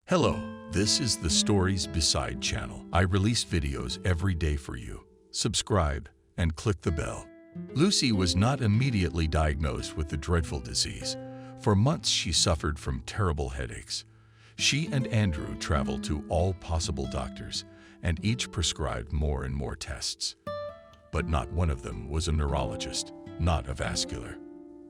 Hello, this is the Stories Beside channel. I release videos every day for you. Subscribe and click the bell. Lucy was not immediately diagnosed with the dreadful disease. For months she suffered from terrible headaches. She and Andrew traveled to all possible doctors, and each prescribed more and more tests. But not one of them was a neurologist, not a vascular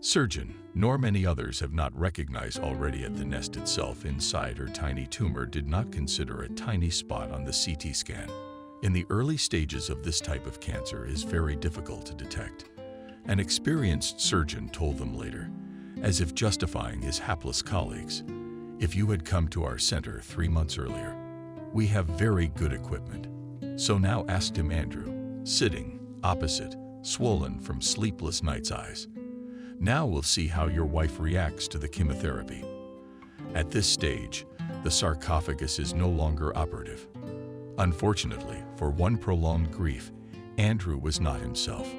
surgeon, nor many others have not recognized already at the nest itself inside her tiny tumor did not consider a tiny spot on the CT scan. In the early stages of this type of cancer is very difficult to detect. An experienced surgeon told them later, as if justifying his hapless colleagues, "If you had come to our center 3 months earlier, we have very good equipment." So now asked him Andrew, sitting opposite, swollen from sleepless nights' eyes. "Now we'll see how your wife reacts to the chemotherapy." At this stage, the sarcophagus is no longer operative. Unfortunately, for one prolonged grief, Andrew was not himself.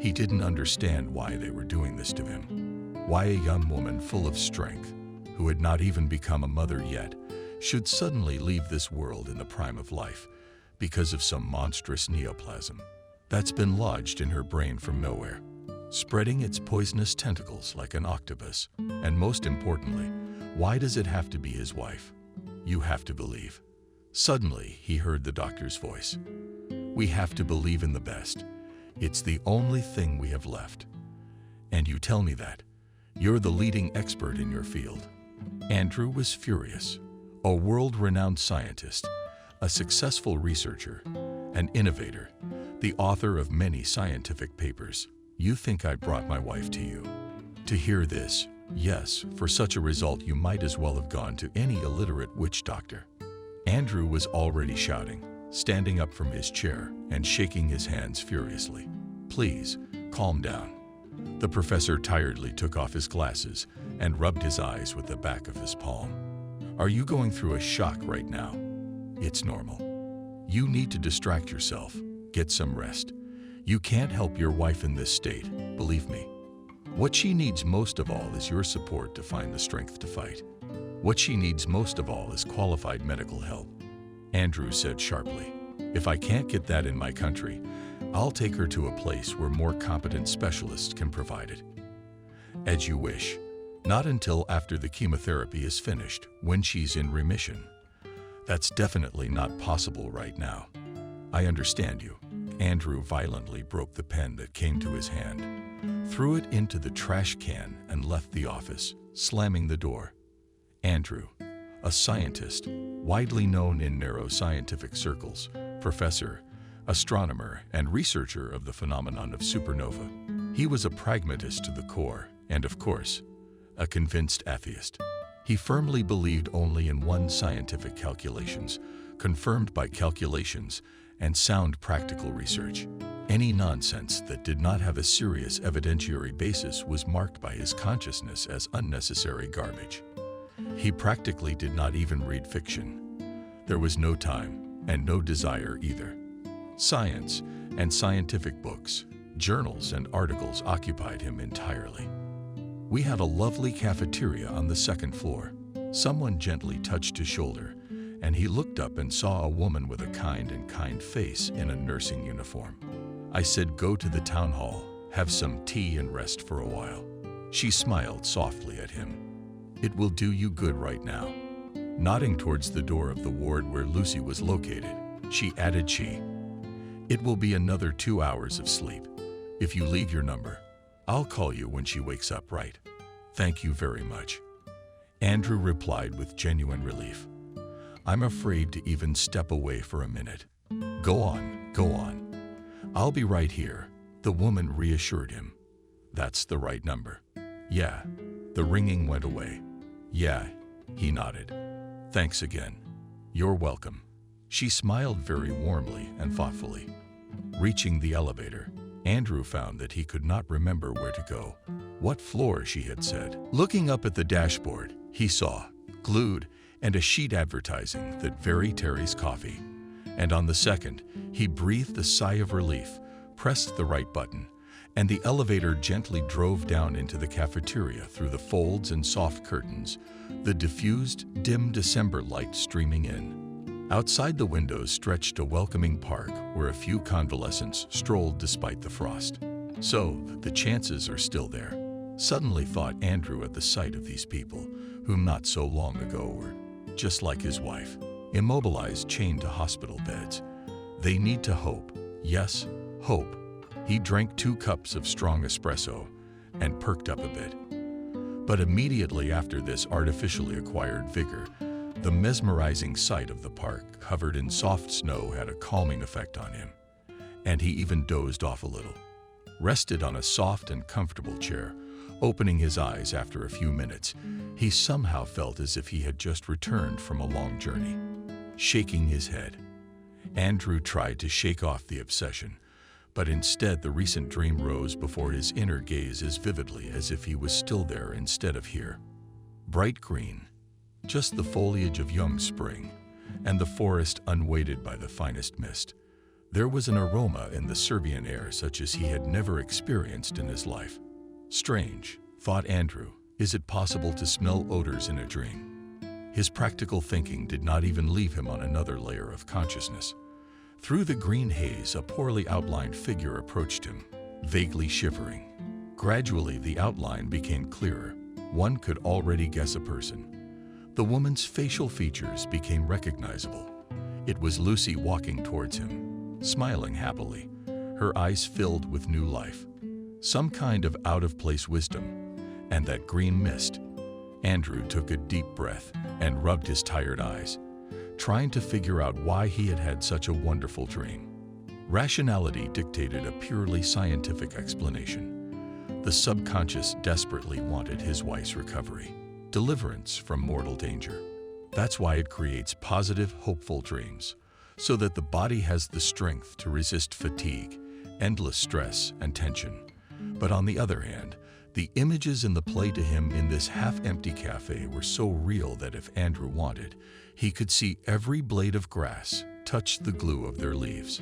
He didn't understand why they were doing this to him. Why a young woman full of strength, who had not even become a mother yet, should suddenly leave this world in the prime of life because of some monstrous neoplasm that's been lodged in her brain from nowhere, spreading its poisonous tentacles like an octopus. And most importantly, why does it have to be his wife? You have to believe. Suddenly, he heard the doctor's voice. "We have to believe in the best. It's the only thing we have left. And you tell me that. You're the leading expert in your field." Andrew was furious. A world-renowned scientist, a successful researcher, an innovator, the author of many scientific papers. "You think I brought my wife to you to hear this? Yes, for such a result you might as well have gone to any illiterate witch doctor." Andrew was already shouting, standing up from his chair and shaking his hands furiously. "Please, calm down." The professor tiredly took off his glasses and rubbed his eyes with the back of his palm. "Are you going through a shock right now? It's normal. You need to distract yourself, get some rest. You can't help your wife in this state, believe me. What she needs most of all is your support to find the strength to fight. What she needs most of all is qualified medical help." Andrew said sharply, "If I can't get that in my country, I'll take her to a place where more competent specialists can provide it." "As you wish. Not until after the chemotherapy is finished, when she's in remission. That's definitely not possible right now." "I understand you." Andrew violently broke the pen that came to his hand, threw it into the trash can and left the office, slamming the door. Andrew, a scientist, widely known in neuroscientific circles, professor, astronomer, and researcher of the phenomenon of supernova. He was a pragmatist to the core, and of course, a convinced atheist. He firmly believed only in one scientific calculations, confirmed by calculations, and sound practical research. Any nonsense that did not have a serious evidentiary basis was marked by his consciousness as unnecessary garbage. He practically did not even read fiction. There was no time and no desire either. Science and scientific books, journals, and articles occupied him entirely. We had a lovely cafeteria on the second floor. Someone gently touched his shoulder, and he looked up and saw a woman with a kind face in a nursing uniform. I said, "Go to the town hall, have some tea and rest for a while." She smiled softly at him. "It will do you good right now." Nodding towards the door of the ward where Lucy was located, she added, "It will be another 2 hours of sleep. If you leave your number, I'll call you when she wakes up, right?" "Thank you very much." Andrew replied with genuine relief. "I'm afraid to even step away for a minute." Go on, go on. I'll be right here," the woman reassured him. "That's the right number." "Yeah." The ringing went away. "Yeah," he nodded. "Thanks again." "You're welcome." She smiled very warmly and thoughtfully. Reaching the elevator, Andrew found that he could not remember where to go, what floor she had said. Looking up at the dashboard, he saw, glued, and a sheet advertising that Very Terry's Coffee. And on the second, he breathed a sigh of relief, pressed the right button, and the elevator gently drove down into the cafeteria through the folds and soft curtains, the diffused, dim December light streaming in. Outside the windows stretched a welcoming park where a few convalescents strolled despite the frost. So, the chances are still there. Suddenly thought Andrew at the sight of these people, whom not so long ago were just like his wife, immobilized, chained to hospital beds. They need to hope. Yes, hope. He drank 2 cups of strong espresso and perked up a bit. But immediately after this artificially acquired vigor, the mesmerizing sight of the park covered in soft snow had a calming effect on him, and he even dozed off a little. Rested on a soft and comfortable chair, opening his eyes after a few minutes, he somehow felt as if he had just returned from a long journey. Shaking his head, Andrew tried to shake off the obsession, but instead the recent dream rose before his inner gaze as vividly as if he was still there instead of here. Bright green, just the foliage of young spring, and the forest unweighted by the finest mist. There was an aroma in the Serbian air such as he had never experienced in his life. Strange, thought Andrew, is it possible to smell odors in a dream? His practical thinking did not even leave him on another layer of consciousness. Through the green haze, a poorly outlined figure approached him, vaguely shivering. Gradually, the outline became clearer. One could already guess a person. The woman's facial features became recognizable. It was Lucy walking towards him, smiling happily, her eyes filled with new life. Some kind of out-of-place wisdom, and that green mist. Andrew took a deep breath and rubbed his tired eyes, trying to figure out why he had had such a wonderful dream. Rationality dictated a purely scientific explanation. The subconscious desperately wanted his wife's recovery, deliverance from mortal danger. That's why it creates positive, hopeful dreams, so that the body has the strength to resist fatigue, endless stress, and tension. But on the other hand, the images in the play to him in this half-empty cafe were so real that if Andrew wanted, he could see every blade of grass touch the glue of their leaves.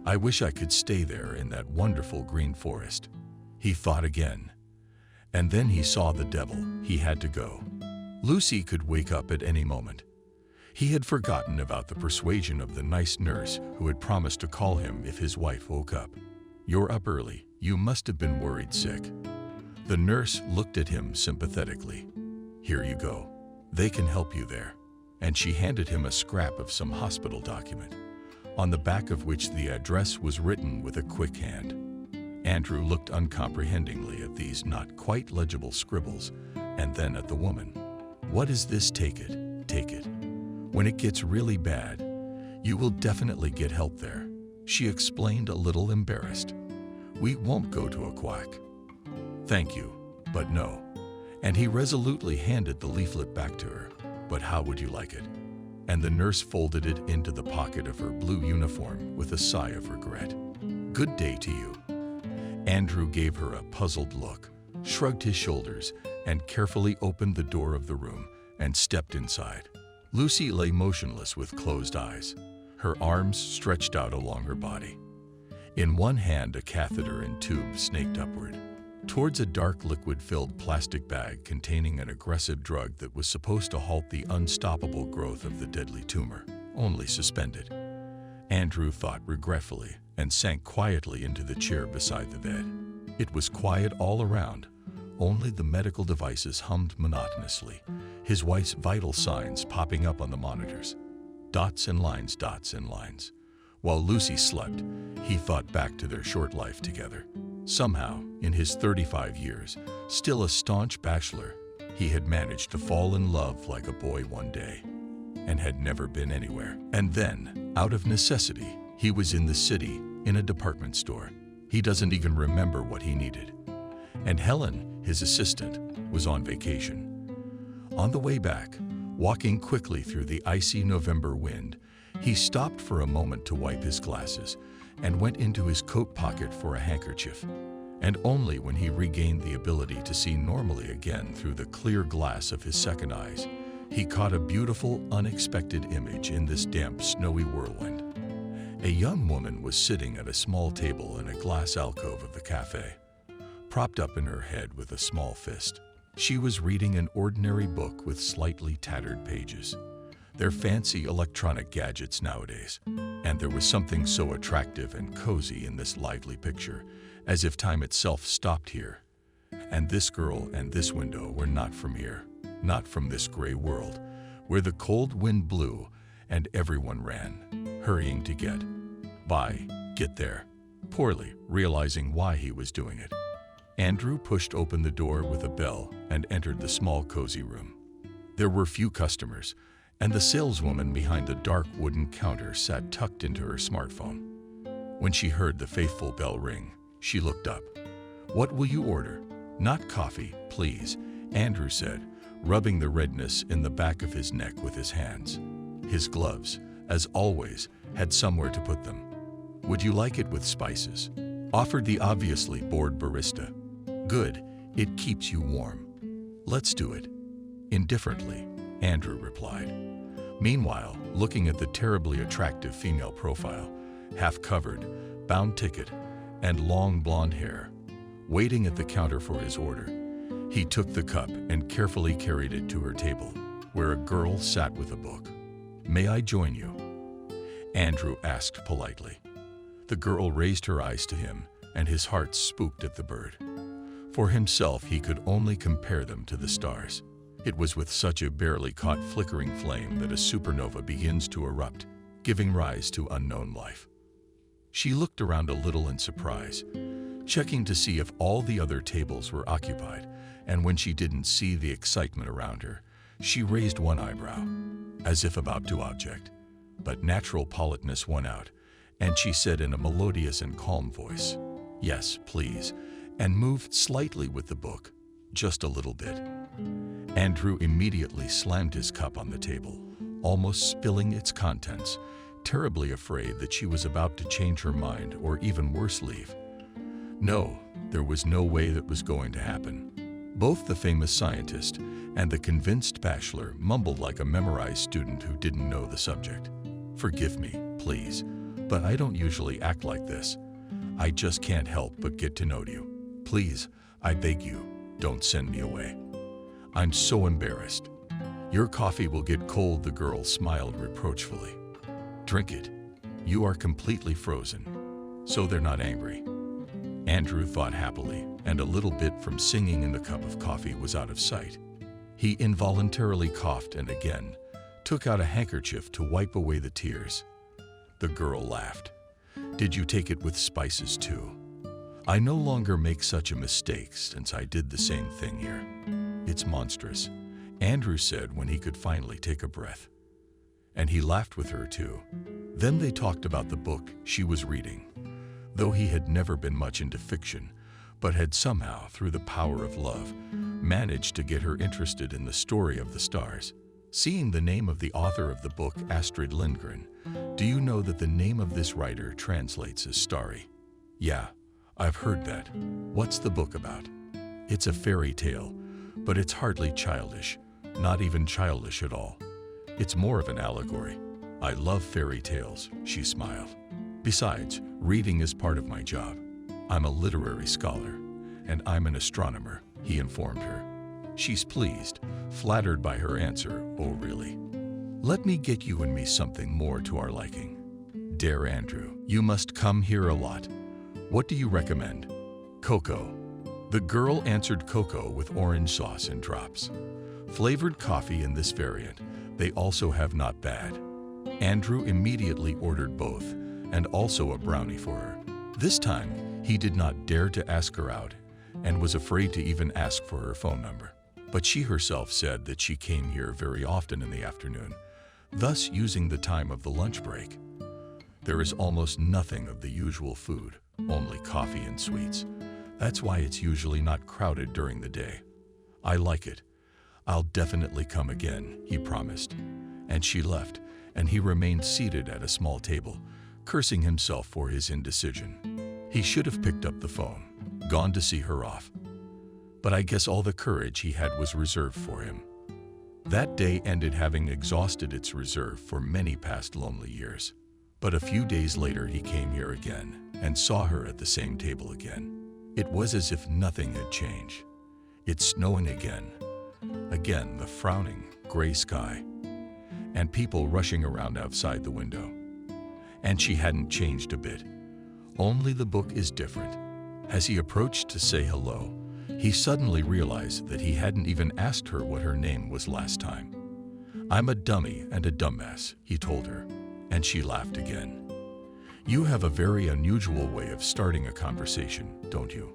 I wish I could stay there in that wonderful green forest, he thought again. And then he saw the devil. He had to go. Lucy could wake up at any moment. He had forgotten about the persuasion of the nice nurse who had promised to call him if his wife woke up. You're up early. You must have been worried sick. The nurse looked at him sympathetically. Here you go. They can help you there. And she handed him a scrap of some hospital document, on the back of which the address was written with a quick hand. Andrew looked uncomprehendingly at these not quite legible scribbles, and then at the woman. What is this? Take it, take it. When it gets really bad, you will definitely get help there, she explained, a little embarrassed. We won't go to a quack. Thank you, but no. And he resolutely handed the leaflet back to her. But how would you like it? And the nurse folded it into the pocket of her blue uniform with a sigh of regret. Good day to you. Andrew gave her a puzzled look, shrugged his shoulders, and carefully opened the door of the room and stepped inside. Lucy lay motionless with closed eyes, her arms stretched out along her body. In one hand, a catheter and tube snaked upward, towards a dark liquid-filled plastic bag containing an aggressive drug that was supposed to halt the unstoppable growth of the deadly tumor, only suspended. Andrew thought regretfully and sank quietly into the chair beside the bed. It was quiet all around. Only the medical devices hummed monotonously, his wife's vital signs popping up on the monitors. Dots and lines, dots and lines. While Lucy slept, he thought back to their short life together. Somehow, in his 35 years, still a staunch bachelor, he had managed to fall in love like a boy one day, and had never been anywhere. And then, out of necessity, he was in the city, in a department store. He doesn't even remember what he needed. And Helen, his assistant, was on vacation. On the way back, walking quickly through the icy November wind, he stopped for a moment to wipe his glasses and went into his coat pocket for a handkerchief. And only when he regained the ability to see normally again through the clear glass of his second eyes, he caught a beautiful, unexpected image in this damp, snowy whirlwind. A young woman was sitting at a small table in a glass alcove of the cafe, propped up in her head with a small fist. She was reading an ordinary book with slightly tattered pages. They're fancy electronic gadgets nowadays, and there was something so attractive and cozy in this lively picture, as if time itself stopped here. And this girl and this window were not from here, not from this gray world, where the cold wind blew and everyone ran, hurrying to get there, poorly realizing why he was doing it. Andrew pushed open the door with a bell and entered the small cozy room. There were few customers, and the saleswoman behind the dark wooden counter sat tucked into her smartphone. When she heard the faithful bell ring, she looked up. "What will you order?" "Not coffee, please," Andrew said, rubbing the redness in the back of his neck with his hands. His gloves, as always, had somewhere to put them. "Would you like it with spices?" offered the obviously bored barista. "Good, it keeps you warm." "Let's do it." Indifferently, Andrew replied. Meanwhile, looking at the terribly attractive female profile, half-covered, bound ticket, and long blonde hair, waiting at the counter for his order, he took the cup and carefully carried it to her table, where a girl sat with a book. "May I join you?" Andrew asked politely. The girl raised her eyes to him, and his heart spooked at the bird. For himself, he could only compare them to the stars. It was with such a barely caught flickering flame that a supernova begins to erupt, giving rise to unknown life. She looked around a little in surprise, checking to see if all the other tables were occupied, and when she didn't see the excitement around her, she raised one eyebrow, as if about to object. But natural politeness won out, and she said in a melodious and calm voice, "Yes, please," and moved slightly with the book, just a little bit. Andrew immediately slammed his cup on the table, almost spilling its contents, terribly afraid that she was about to change her mind or even worse leave. No, there was no way that was going to happen. Both the famous scientist and the convinced bachelor mumbled like a memorized student who didn't know the subject. "Forgive me, please, but I don't usually act like this. I just can't help but get to know you. Please, I beg you, don't send me away. I'm so embarrassed." "Your coffee will get cold," the girl smiled reproachfully. "Drink it. You are completely frozen." So they're not angry. Andrew thought happily, and a little bit from singing in the cup of coffee was out of sight. He involuntarily coughed and again took out a handkerchief to wipe away the tears. The girl laughed. "Did you take it with spices too?" "I no longer make such a mistake since I did the same thing here. It's monstrous," Andrew said when he could finally take a breath. And he laughed with her too. Then they talked about the book she was reading. Though he had never been much into fiction, but had somehow, through the power of love, managed to get her interested in the story of the stars. Seeing the name of the author of the book, Astrid Lindgren, "Do you know that the name of this writer translates as starry?" "Yeah, I've heard that. What's the book about?" "It's a fairy tale, but it's hardly childish, not even childish at all. It's more of an allegory. I love fairy tales," she smiled. "Besides, reading is part of my job. I'm a literary scholar, and I'm an astronomer," he informed her. She's pleased, flattered by her answer. "Oh, really? Let me get you and me something more to our liking." "Dear Andrew, you must come here a lot. What do you recommend?" "Cocoa." The girl answered, "Cocoa with orange sauce and drops. Flavored coffee in this variant. They also have not bad." Andrew immediately ordered both, and also a brownie for her. This time, he did not dare to ask her out, and was afraid to even ask for her phone number. But she herself said that she came here very often in the afternoon, thus using the time of the lunch break. There is almost nothing of the usual food, only coffee and sweets. That's why it's usually not crowded during the day. I like it. I'll definitely come again, he promised. And she left, and he remained seated at a small table, cursing himself for his indecision. He should have picked up the phone, gone to see her off. But I guess all the courage he had was reserved for him. That day ended having exhausted its reserve for many past lonely years. But a few days later he came here again and saw her at the same table again. It was as if nothing had changed. It's snowing again. Again, the frowning, gray sky, and people rushing around outside the window. And she hadn't changed a bit. Only the book is different. As he approached to say hello, he suddenly realized that he hadn't even asked her what her name was last time. "I'm a dummy and a dumbass," he told her, and she laughed again. "You have a very unusual way of starting a conversation, don't you?"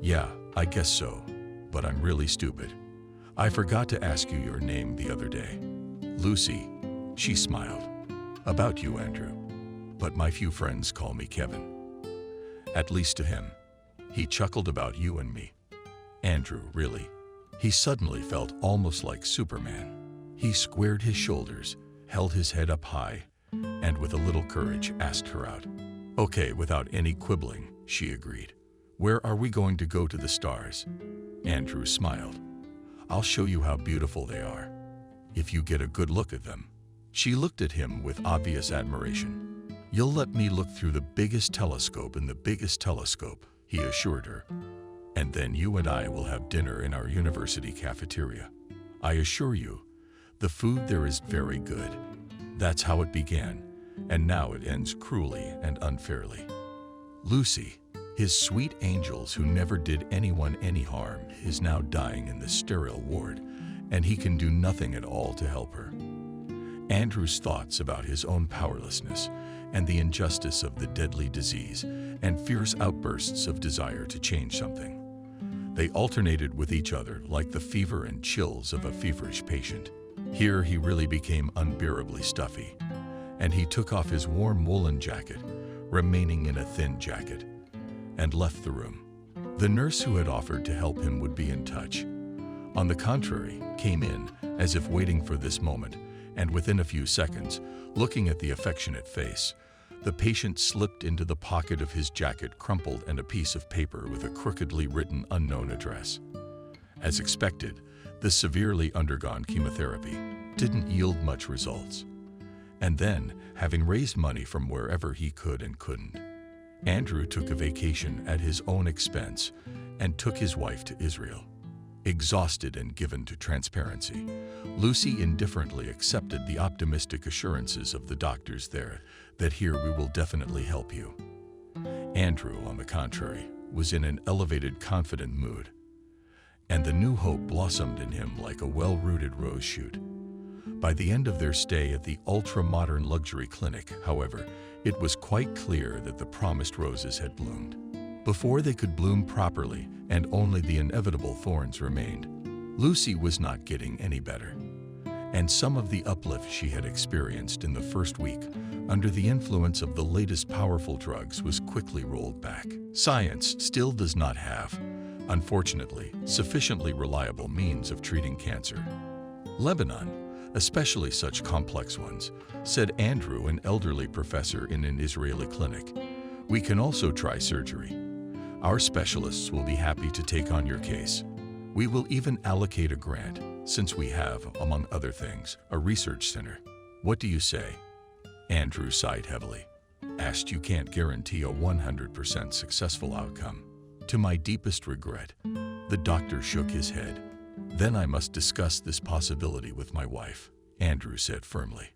"Yeah, I guess so, but I'm really stupid. I forgot to ask you your name the other day." "Lucy," she smiled. "About you, Andrew. But my few friends call me Kevin." "At least to him." He chuckled. "About you and me." "Andrew, really?" He suddenly felt almost like Superman. He squared his shoulders, held his head up high, and with a little courage asked her out. "Okay, without any quibbling," she agreed. "Where are we going to go to the stars?" Andrew smiled. "I'll show you how beautiful they are, if you get a good look at them." She looked at him with obvious admiration. "You'll let me look through the biggest telescope in the biggest telescope," he assured her. "And then you and I will have dinner in our university cafeteria. I assure you, the food there is very good." That's how it began, and now it ends cruelly and unfairly. Lucy, his sweet angels who never did anyone any harm, is now dying in the sterile ward, and he can do nothing at all to help her. Andrew's thoughts about his own powerlessness and the injustice of the deadly disease and fierce outbursts of desire to change something. They alternated with each other like the fever and chills of a feverish patient. Here he really became unbearably stuffy, and he took off his warm woolen jacket, remaining in a thin jacket, and left the room. The nurse who had offered to help him would be in touch, on the contrary, came in as if waiting for this moment, and within a few seconds, looking at the affectionate face, the patient slipped into the pocket of his jacket crumpled and a piece of paper with a crookedly written unknown address. As expected, the severely undergone chemotherapy didn't yield much results. And then, having raised money from wherever he could and couldn't, Andrew took a vacation at his own expense and took his wife to Israel. Exhausted and given to transparency, Lucy indifferently accepted the optimistic assurances of the doctors there that here we will definitely help you. Andrew, on the contrary, was in an elevated, confident mood, and the new hope blossomed in him like a well-rooted rose shoot. By the end of their stay at the ultra-modern luxury clinic, however, it was quite clear that the promised roses had bloomed. Before they could bloom properly and only the inevitable thorns remained, Lucy was not getting any better. And some of the uplift she had experienced in the first week under the influence of the latest powerful drugs was quickly rolled back. Science still does not have, unfortunately, sufficiently reliable means of treating cancer. Lebanon, especially such complex ones, said Andrew, an elderly professor in an Israeli clinic. We can also try surgery. Our specialists will be happy to take on your case. We will even allocate a grant, since we have, among other things, a research center. What do you say? Andrew sighed heavily. Asked you can't guarantee a 100% successful outcome. To my deepest regret, the doctor shook his head. Then I must discuss this possibility with my wife, Andrew said firmly.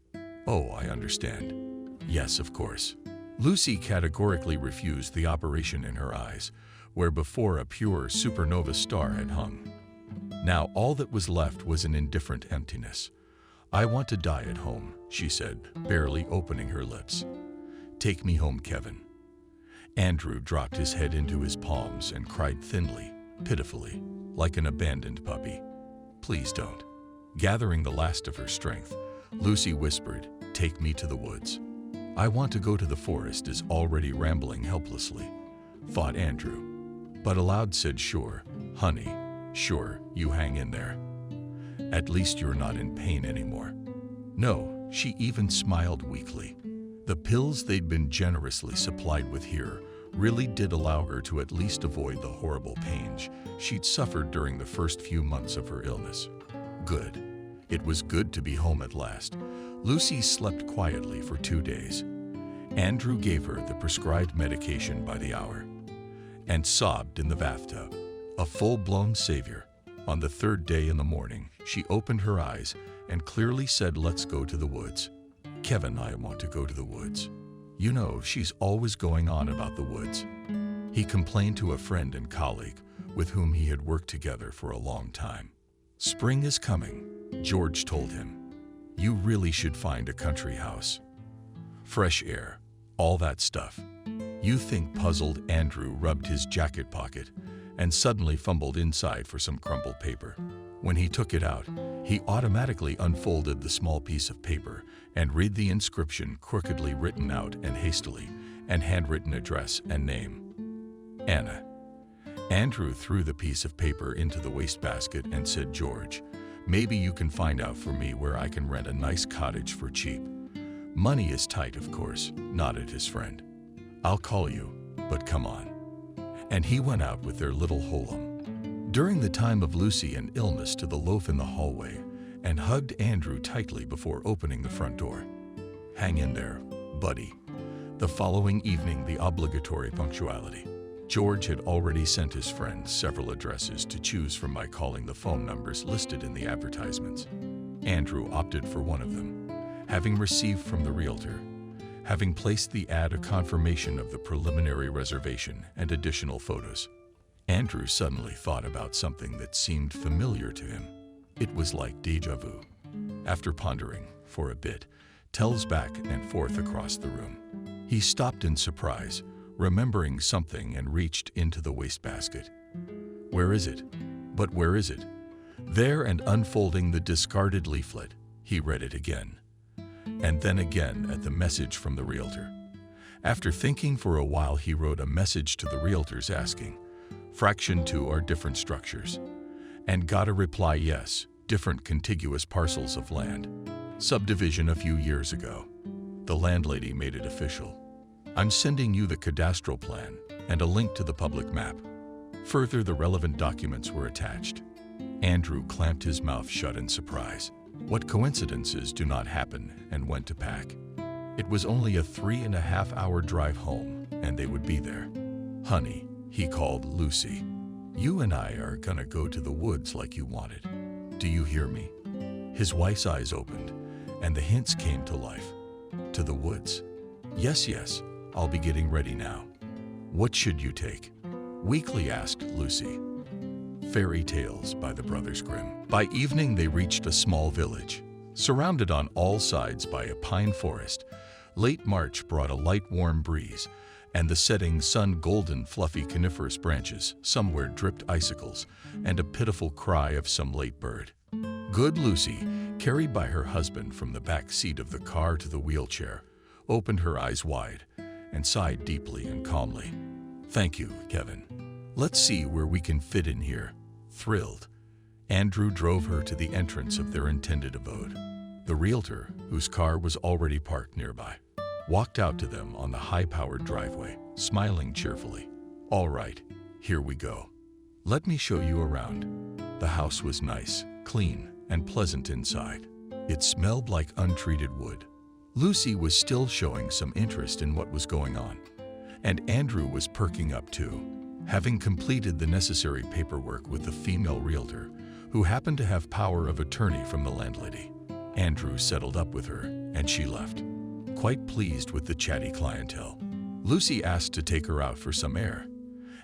Oh, I understand. Yes, of course. Lucy categorically refused the operation in her eyes, where before a pure supernova star had hung. Now all that was left was an indifferent emptiness. I want to die at home, she said, barely opening her lips. Take me home, Kevin. Andrew dropped his head into his palms and cried thinly, pitifully, like an abandoned puppy. Please don't. Gathering the last of her strength, Lucy whispered, take me to the woods. I want to go to the forest is already rambling helplessly, thought Andrew. But aloud said, sure, honey, sure, you hang in there. At least you're not in pain anymore. No, she even smiled weakly. The pills they'd been generously supplied with here really did allow her to at least avoid the horrible pains she'd suffered during the first few months of her illness. Good. It was good to be home at last. Lucy slept quietly for 2 days. Andrew gave her the prescribed medication by the hour. and sobbed in the bathtub. A full-blown savior. On the third day in the morning, she opened her eyes and clearly said, "Let's go to the woods." "Kevin, I want to go to the woods." You know, she's always going on about the woods. He complained to a friend and colleague with whom he had worked together for a long time. "Spring is coming," George told him. "You really should find a country house. Fresh air, all that stuff." You think puzzled Andrew rubbed his jacket pocket and suddenly fumbled inside for some crumpled paper. When he took it out, he automatically unfolded the small piece of paper and read the inscription crookedly written out and hastily, and handwritten address and name. Anna. Andrew threw the piece of paper into the wastebasket and said, "George, maybe you can find out for me where I can rent a nice cottage for cheap." "Money is tight, of course," nodded his friend. "I'll call you, but come on." And he went out with their little Holum. During the time of Lucy and illness to the loaf in the hallway, and hugged Andrew tightly before opening the front door. "Hang in there, buddy." The following evening, the obligatory punctuality. George had already sent his friend several addresses to choose from by calling the phone numbers listed in the advertisements. Andrew opted for one of them, having received from the realtor, having placed the ad a confirmation of the preliminary reservation and additional photos. Andrew suddenly thought about something that seemed familiar to him. It was like déjà vu. After pondering for a bit, tells back and forth across the room. He stopped in surprise, remembering something, and reached into the wastebasket. "Where is it? But where is it?" There, and unfolding the discarded leaflet, he read it again, and then again at the message from the realtor. After thinking for a while, he wrote a message to the realtors asking, "Fraction 2 are different structures," and got a reply, "Yes, different contiguous parcels of land. Subdivision a few years ago." The landlady made it official. "I'm sending you the cadastral plan and a link to the public map." Further, the relevant documents were attached. Andrew clamped his mouth shut in surprise. What coincidences do not happen, and went to pack. It was only a 3.5-hour drive home, and they would be there. "Honey," he called Lucy, "you and I are gonna go to the woods like you wanted. Do you hear me?" His wife's eyes opened, and the hints came to life. "To the woods?" Yes, I'll be getting ready now." "What should you take?" weakly asked Lucy. Fairy Tales by the Brothers Grimm. By evening, they reached a small village, surrounded on all sides by a pine forest. Late March brought a light, warm breeze, and the setting sun golden fluffy coniferous branches. Somewhere dripped icicles, and a pitiful cry of some late bird. Good Lucy, carried by her husband from the back seat of the car to the wheelchair, opened her eyes wide and sighed deeply and calmly. "Thank you, Kevin. Let's see where we can fit in here." Thrilled, Andrew drove her to the entrance of their intended abode. The realtor, whose car was already parked nearby, walked out to them on the high-powered driveway, smiling cheerfully. "All right, here we go. Let me show you around." The house was nice, clean, and pleasant inside. It smelled like untreated wood. Lucy was still showing some interest in what was going on, and Andrew was perking up too, having completed the necessary paperwork with the female realtor, who happened to have power of attorney from the landlady. Andrew settled up with her, and she left, quite pleased with the chatty clientele. Lucy asked to take her out for some air,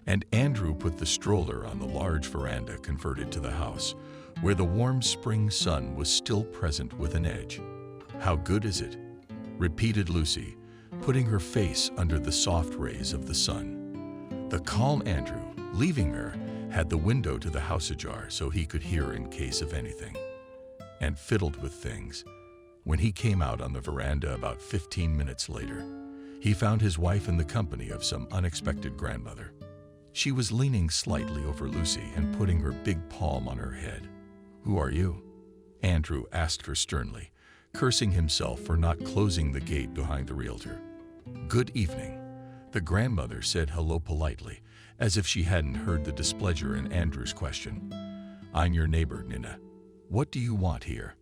and Andrew put the stroller on the large veranda converted to the house, where the warm spring sun was still present with an edge. "How good is it?" repeated Lucy, putting her face under the soft rays of the sun. The calm Andrew, leaving her, had the window to the house ajar so he could hear in case of anything, and fiddled with things. When he came out on the veranda about 15 minutes later, he found his wife in the company of some unexpected grandmother. She was leaning slightly over Lucy and putting her big palm on her head. "Who are you?" Andrew asked her sternly, cursing himself for not closing the gate behind the realtor. "Good evening." The grandmother said hello politely, as if she hadn't heard the displeasure in Andrew's question. "I'm your neighbor, Nina. What do you want here?"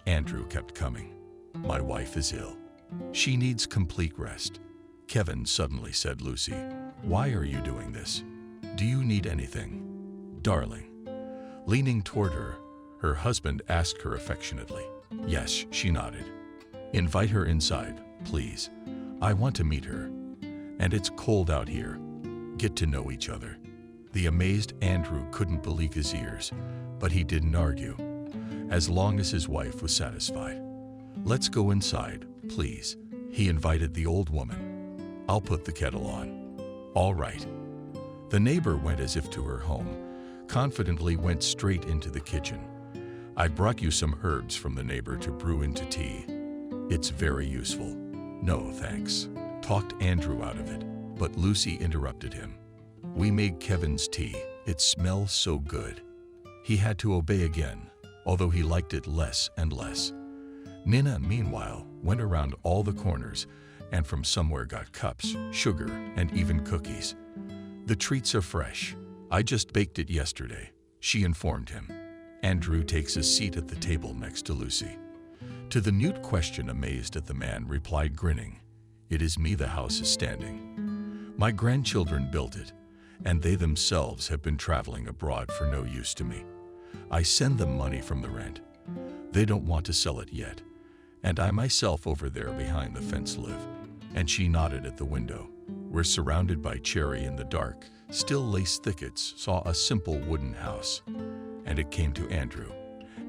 Andrew kept coming. "My wife is ill. She needs complete rest." "Kevin," suddenly said Lucy, "why are you doing this? Do you need anything, darling?" Leaning toward her, her husband asked her affectionately. Yes, she nodded. "Invite her inside, please. I want to meet her. And it's cold out here. Get to know each other." The amazed Andrew couldn't believe his ears, but he didn't argue, as long as his wife was satisfied. "Let's go inside, please," he invited the old woman. "I'll put the kettle on." "All right." The neighbor went as if to her home, confidently went straight into the kitchen. "I brought you some herbs from the neighbor to brew into tea. It's very useful." "No, thanks," talked Andrew out of it, but Lucy interrupted him. "We made Kevin's tea. It smells so good." He had to obey again, although he liked it less and less. Nina, meanwhile, went around all the corners and from somewhere got cups, sugar, and even cookies. "The treats are fresh. I just baked it yesterday," she informed him. Andrew takes a seat at the table next to Lucy. To the mute question, amazed at the man, replied, grinning, "It is me the house is standing. My grandchildren built it, and they themselves have been traveling abroad for no use to me. I send them money from the rent. They don't want to sell it yet, and I myself over there behind the fence live." And she nodded at the window. We're surrounded by cherry in the dark, still lace thickets, saw a simple wooden house. And it came to Andrew,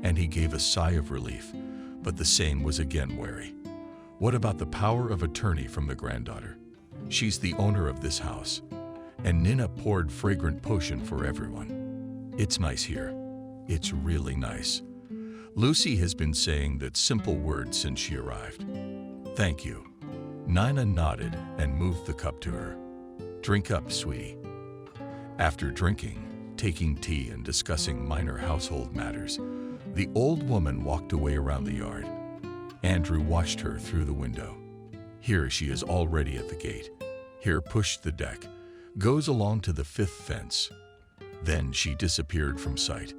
and he gave a sigh of relief, but the same was again wary. What about the power of attorney from the granddaughter? She's the owner of this house. And Nina poured fragrant potion for everyone. "It's nice here. It's really nice." Lucy has been saying that simple word since she arrived. "Thank you." Nina nodded and moved the cup to her. "Drink up, sweetie." After drinking, taking tea and discussing minor household matters, the old woman walked away around the yard. Andrew watched her through the window. Here she is already at the gate. Here pushed the deck, goes along to the 5th fence. Then she disappeared from sight.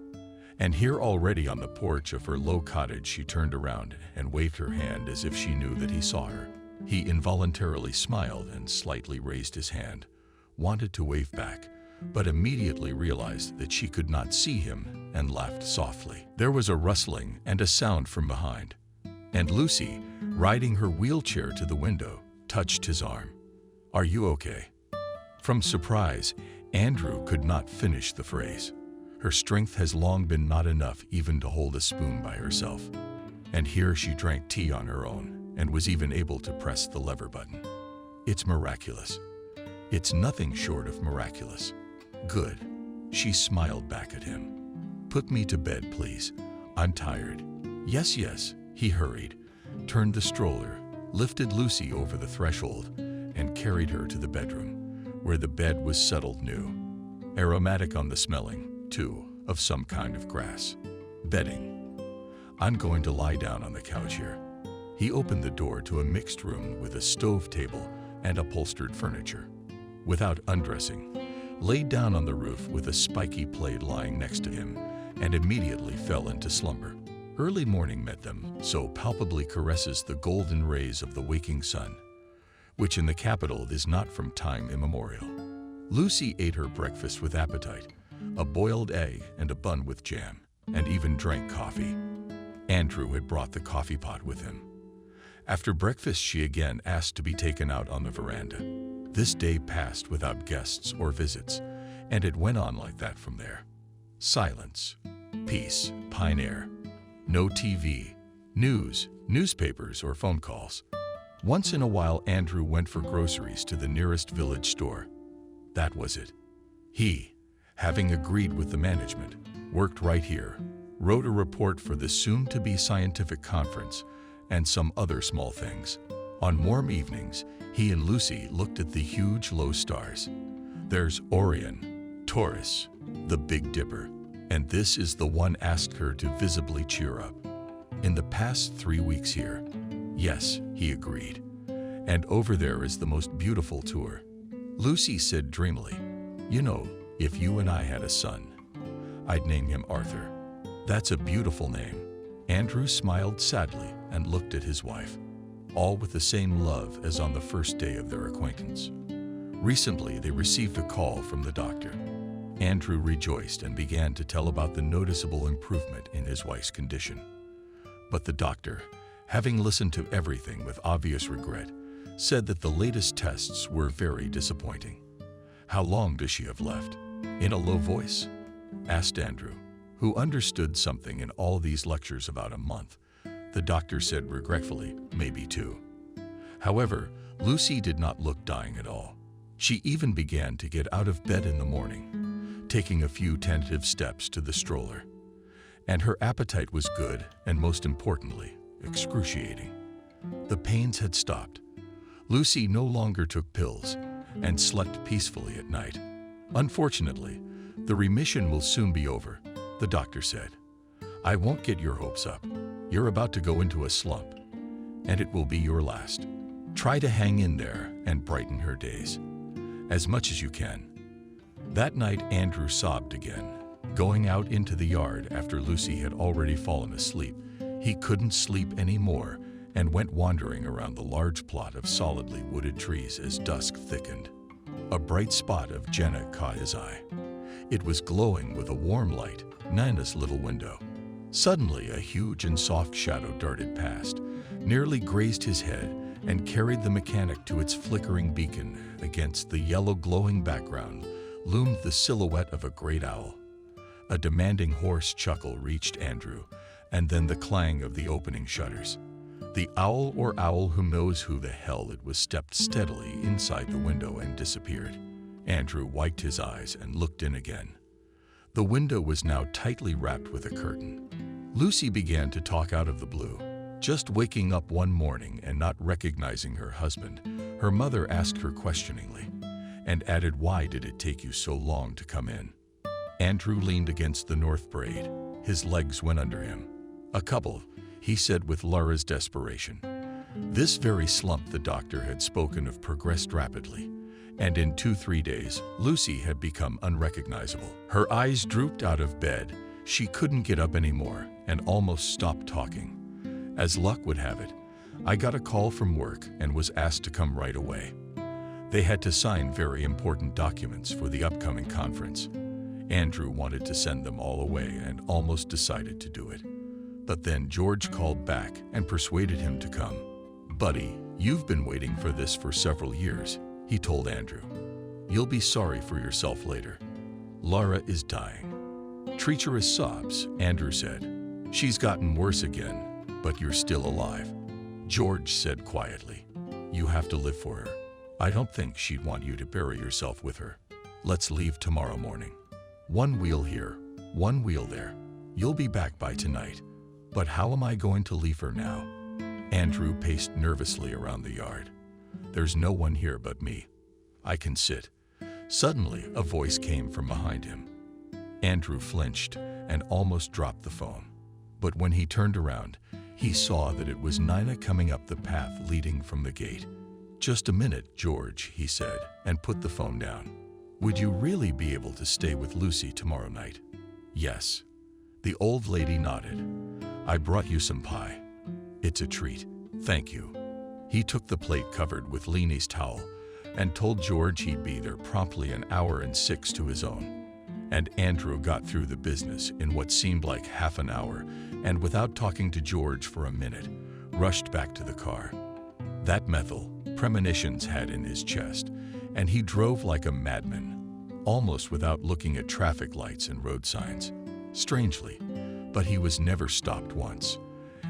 And here already on the porch of her low cottage, she turned around and waved her hand as if she knew that he saw her. He involuntarily smiled and slightly raised his hand, wanted to wave back, but immediately realized that she could not see him and laughed softly. There was a rustling and a sound from behind, and Lucy, riding her wheelchair to the window, touched his arm. "Are you okay?" From surprise, Andrew could not finish the phrase. Her strength has long been not enough even to hold a spoon by herself. And here she drank tea on her own and was even able to press the lever button. It's miraculous. It's nothing short of miraculous. Good. She smiled back at him. "Put me to bed, please. I'm tired." "Yes, yes," he hurried, turned the stroller, lifted Lucy over the threshold, and carried her to the bedroom, where the bed was settled new. Aromatic on the smelling, too, of some kind of grass. Bedding. "I'm going to lie down on the couch here." He opened the door to a mixed room with a stove table and upholstered furniture. Without undressing, laid down on the roof with a spiky plate lying next to him, and immediately fell into slumber. Early morning met them, so palpably caresses the golden rays of the waking sun, which in the capital is not from time immemorial. Lucy ate her breakfast with appetite, a boiled egg and a bun with jam, and even drank coffee. Andrew had brought the coffee pot with him. After breakfast, she again asked to be taken out on the veranda. This day passed without guests or visits, and it went on like that from there. Silence, peace, pine air. No TV, news, newspapers, or phone calls. Once in a while, Andrew went for groceries to the nearest village store. That was it. He, having agreed with the management, worked right here, wrote a report for the soon-to-be scientific conference, and some other small things. On warm evenings, he and Lucy looked at the huge low stars. There's Orion, Taurus, the Big Dipper, and this is the one asked her to visibly cheer up. In the past 3 weeks here. Yes, he agreed. And over there is the most beautiful tour. Lucy said dreamily, "You know, if you and I had a son, I'd name him Arthur." That's a beautiful name. Andrew smiled sadly and looked at his wife, all with the same love as on the first day of their acquaintance. Recently, they received a call from the doctor. Andrew rejoiced and began to tell about the noticeable improvement in his wife's condition. But the doctor, having listened to everything with obvious regret, said that the latest tests were very disappointing. "How long does she have left?" in a low voice, asked Andrew, who understood something in all these lectures about a month. The doctor said regretfully, "Maybe 2. However, Lucy did not look dying at all. She even began to get out of bed in the morning, taking a few tentative steps to the stroller. And her appetite was good and, most importantly, excruciating. The pains had stopped. Lucy no longer took pills and slept peacefully at night. "Unfortunately, the remission will soon be over," the doctor said. "I won't get your hopes up. You're about to go into a slump, and it will be your last. Try to hang in there and brighten her days as much as you can." That night, Andrew sobbed again. Going out into the yard after Lucy had already fallen asleep, he couldn't sleep anymore and went wandering around the large plot of solidly wooded trees as dusk thickened. A bright spot of Jenna caught his eye. It was glowing with a warm light, Nina's little window. Suddenly, a huge and soft shadow darted past, nearly grazed his head, and carried the mechanic to its flickering beacon. Against the yellow glowing background loomed the silhouette of a great owl. A demanding hoarse chuckle reached Andrew, and then the clang of the opening shutters. The owl, or owl who knows who the hell it was, stepped steadily inside the window and disappeared. Andrew wiped his eyes and looked in again. The window was now tightly wrapped with a curtain. Lucy began to talk out of the blue. Just waking up one morning and not recognizing her husband, her mother asked her questioningly, and added, "Why did it take you so long to come in?" Andrew leaned against the north braid. His legs went under him. "A couple," he said with Laura's desperation. This very slump the doctor had spoken of progressed rapidly, and in 2-3 days, Lucy had become unrecognizable. Her eyes drooped out of bed. She couldn't get up anymore and almost stopped talking. As luck would have it, I got a call from work and was asked to come right away. They had to sign very important documents for the upcoming conference. Andrew wanted to send them all away and almost decided to do it. But then George called back and persuaded him to come. "Buddy, you've been waiting for this for several years," he told Andrew. "You'll be sorry for yourself later. Laura is dying." "Treacherous sobs," Andrew said. "She's gotten worse again, but you're still alive." George said quietly, "You have to live for her. I don't think she'd want you to bury yourself with her. Let's leave tomorrow morning. One wheel here, one wheel there. You'll be back by tonight. But how am I going to leave her now?" Andrew paced nervously around the yard. "There's no one here but me. I can sit." Suddenly, a voice came from behind him. Andrew flinched and almost dropped the phone. But when he turned around, he saw that it was Nina coming up the path leading from the gate. "Just a minute, George," he said, and put the phone down. "Would you really be able to stay with Lucy tomorrow night?" "Yes." The old lady nodded. "I brought you some pie. It's a treat. Thank you." He took the plate covered with Leanie's towel and told George he'd be there promptly an hour and 6 to his own. And Andrew got through the business in what seemed like half an hour, and without talking to George for a minute, rushed back to the car. That methyl premonitions had in his chest, and he drove like a madman, almost without looking at traffic lights and road signs. Strangely, but he was never stopped once,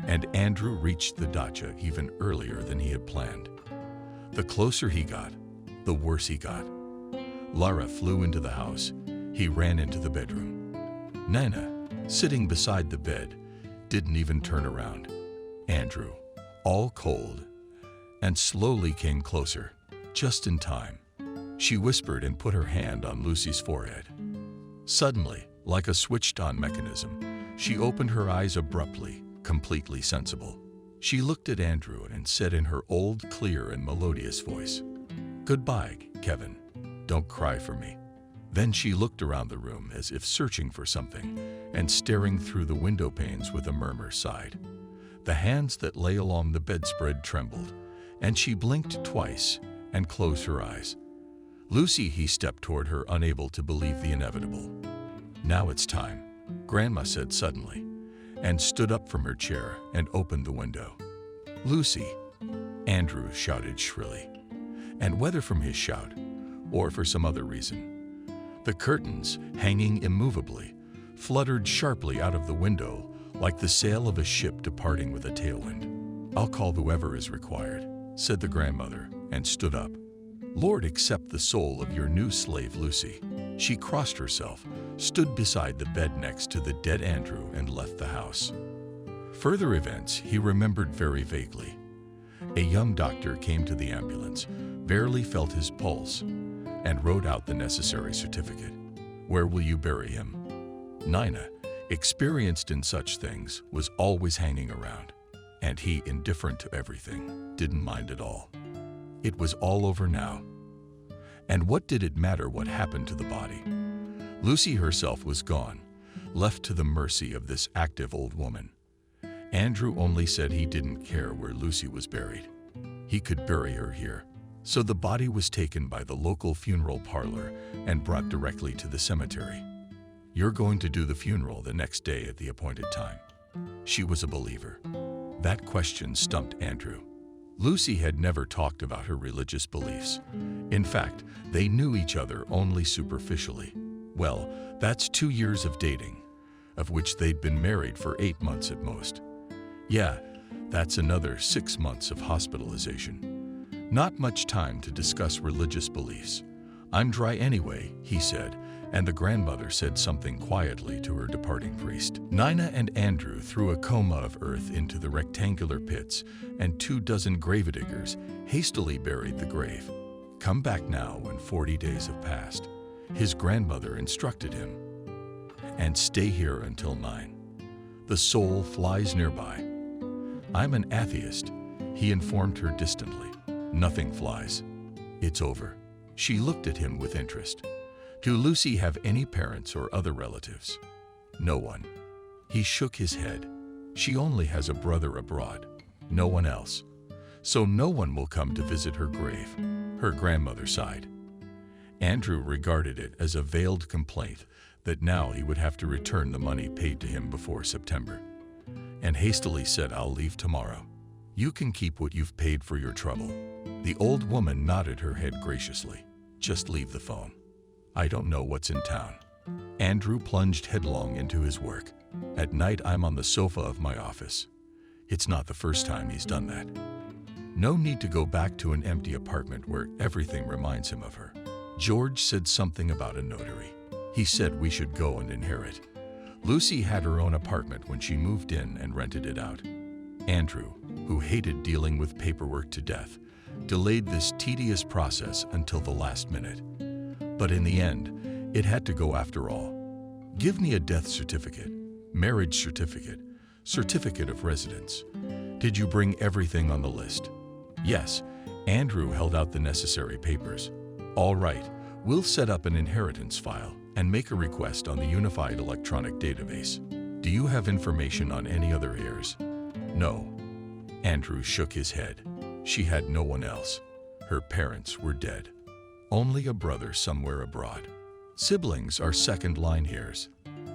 and Andrew reached the dacha even earlier than he had planned. The closer he got, the worse he got. Laura flew into the house. He ran into the bedroom. Nina, sitting beside the bed, didn't even turn around. Andrew, all cold, and slowly came closer, just in time. She whispered and put her hand on Lucy's forehead. Suddenly, like a switched-on mechanism, she opened her eyes abruptly, completely sensible. She looked at Andrew and said in her old, clear and melodious voice, "Goodbye, Kevin. Don't cry for me." Then she looked around the room as if searching for something, and staring through the window panes with a murmur sighed. The hands that lay along the bedspread trembled, and she blinked twice and closed her eyes. Lucy, he stepped toward her, unable to believe the inevitable. Now it's time, Grandma said suddenly, and stood up from her chair and opened the window. Lucy, Andrew shouted shrilly, and whether from his shout or for some other reason, the curtains, hanging immovably, fluttered sharply out of the window like the sail of a ship departing with a tailwind. I'll call whoever is required, said the grandmother, and stood up. Lord, accept the soul of your new slave, Lucy. She crossed herself, stood beside the bed next to the dead Andrew, and left the house. Further events he remembered very vaguely. A young doctor came to the ambulance, barely felt his pulse, and wrote out the necessary certificate. Where will you bury him? Nina, experienced in such things, was always hanging around, and he, indifferent to everything, didn't mind at all. It was all over now. And what did it matter what happened to the body? Lucy herself was gone, left to the mercy of this active old woman. Andrew only said he didn't care where Lucy was buried. He could bury her here. So the body was taken by the local funeral parlor and brought directly to the cemetery. You're going to do the funeral the next day at the appointed time. She was a believer. That question stumped Andrew. Lucy had never talked about her religious beliefs. In fact, they knew each other only superficially. Well, that's 2 years of dating, of which they'd been married for 8 months at most. Yeah, that's another 6 months of hospitalization. Not much time to discuss religious beliefs. I'm dry anyway, he said, and the grandmother said something quietly to her departing priest. Nina and Andrew threw a coma of earth into the rectangular pits, and 24 gravediggers hastily buried the grave. Come back now when 40 days have passed, his grandmother instructed him, and stay here until 9. The soul flies nearby. I'm an atheist, he informed her distantly. Nothing flies. It's over. She looked at him with interest. Do Lucy have any parents or other relatives? No one. He shook his head. She only has a brother abroad. No one else. So no one will come to visit her grave. Her grandmother sighed. Andrew regarded it as a veiled complaint that now he would have to return the money paid to him before September, and hastily said, I'll leave tomorrow. You can keep what you've paid for your trouble. The old woman nodded her head graciously. Just leave the phone. I don't know what's in town. Andrew plunged headlong into his work. At night, I'm on the sofa of my office. It's not the first time he's done that. No need to go back to an empty apartment where everything reminds him of her. George said something about a notary. He said we should go and inherit. Lucy had her own apartment when she moved in and rented it out. Andrew, who hated dealing with paperwork to death, delayed this tedious process until the last minute. But in the end, it had to go after all. Give me a death certificate, marriage certificate, certificate of residence. Did you bring everything on the list? Yes. Andrew held out the necessary papers. All right, we'll set up an inheritance file and make a request on the Unified Electronic Database. Do you have information on any other heirs? No. Andrew shook his head. She had no one else. Her parents were dead. Only a brother somewhere abroad. Siblings are second-line heirs,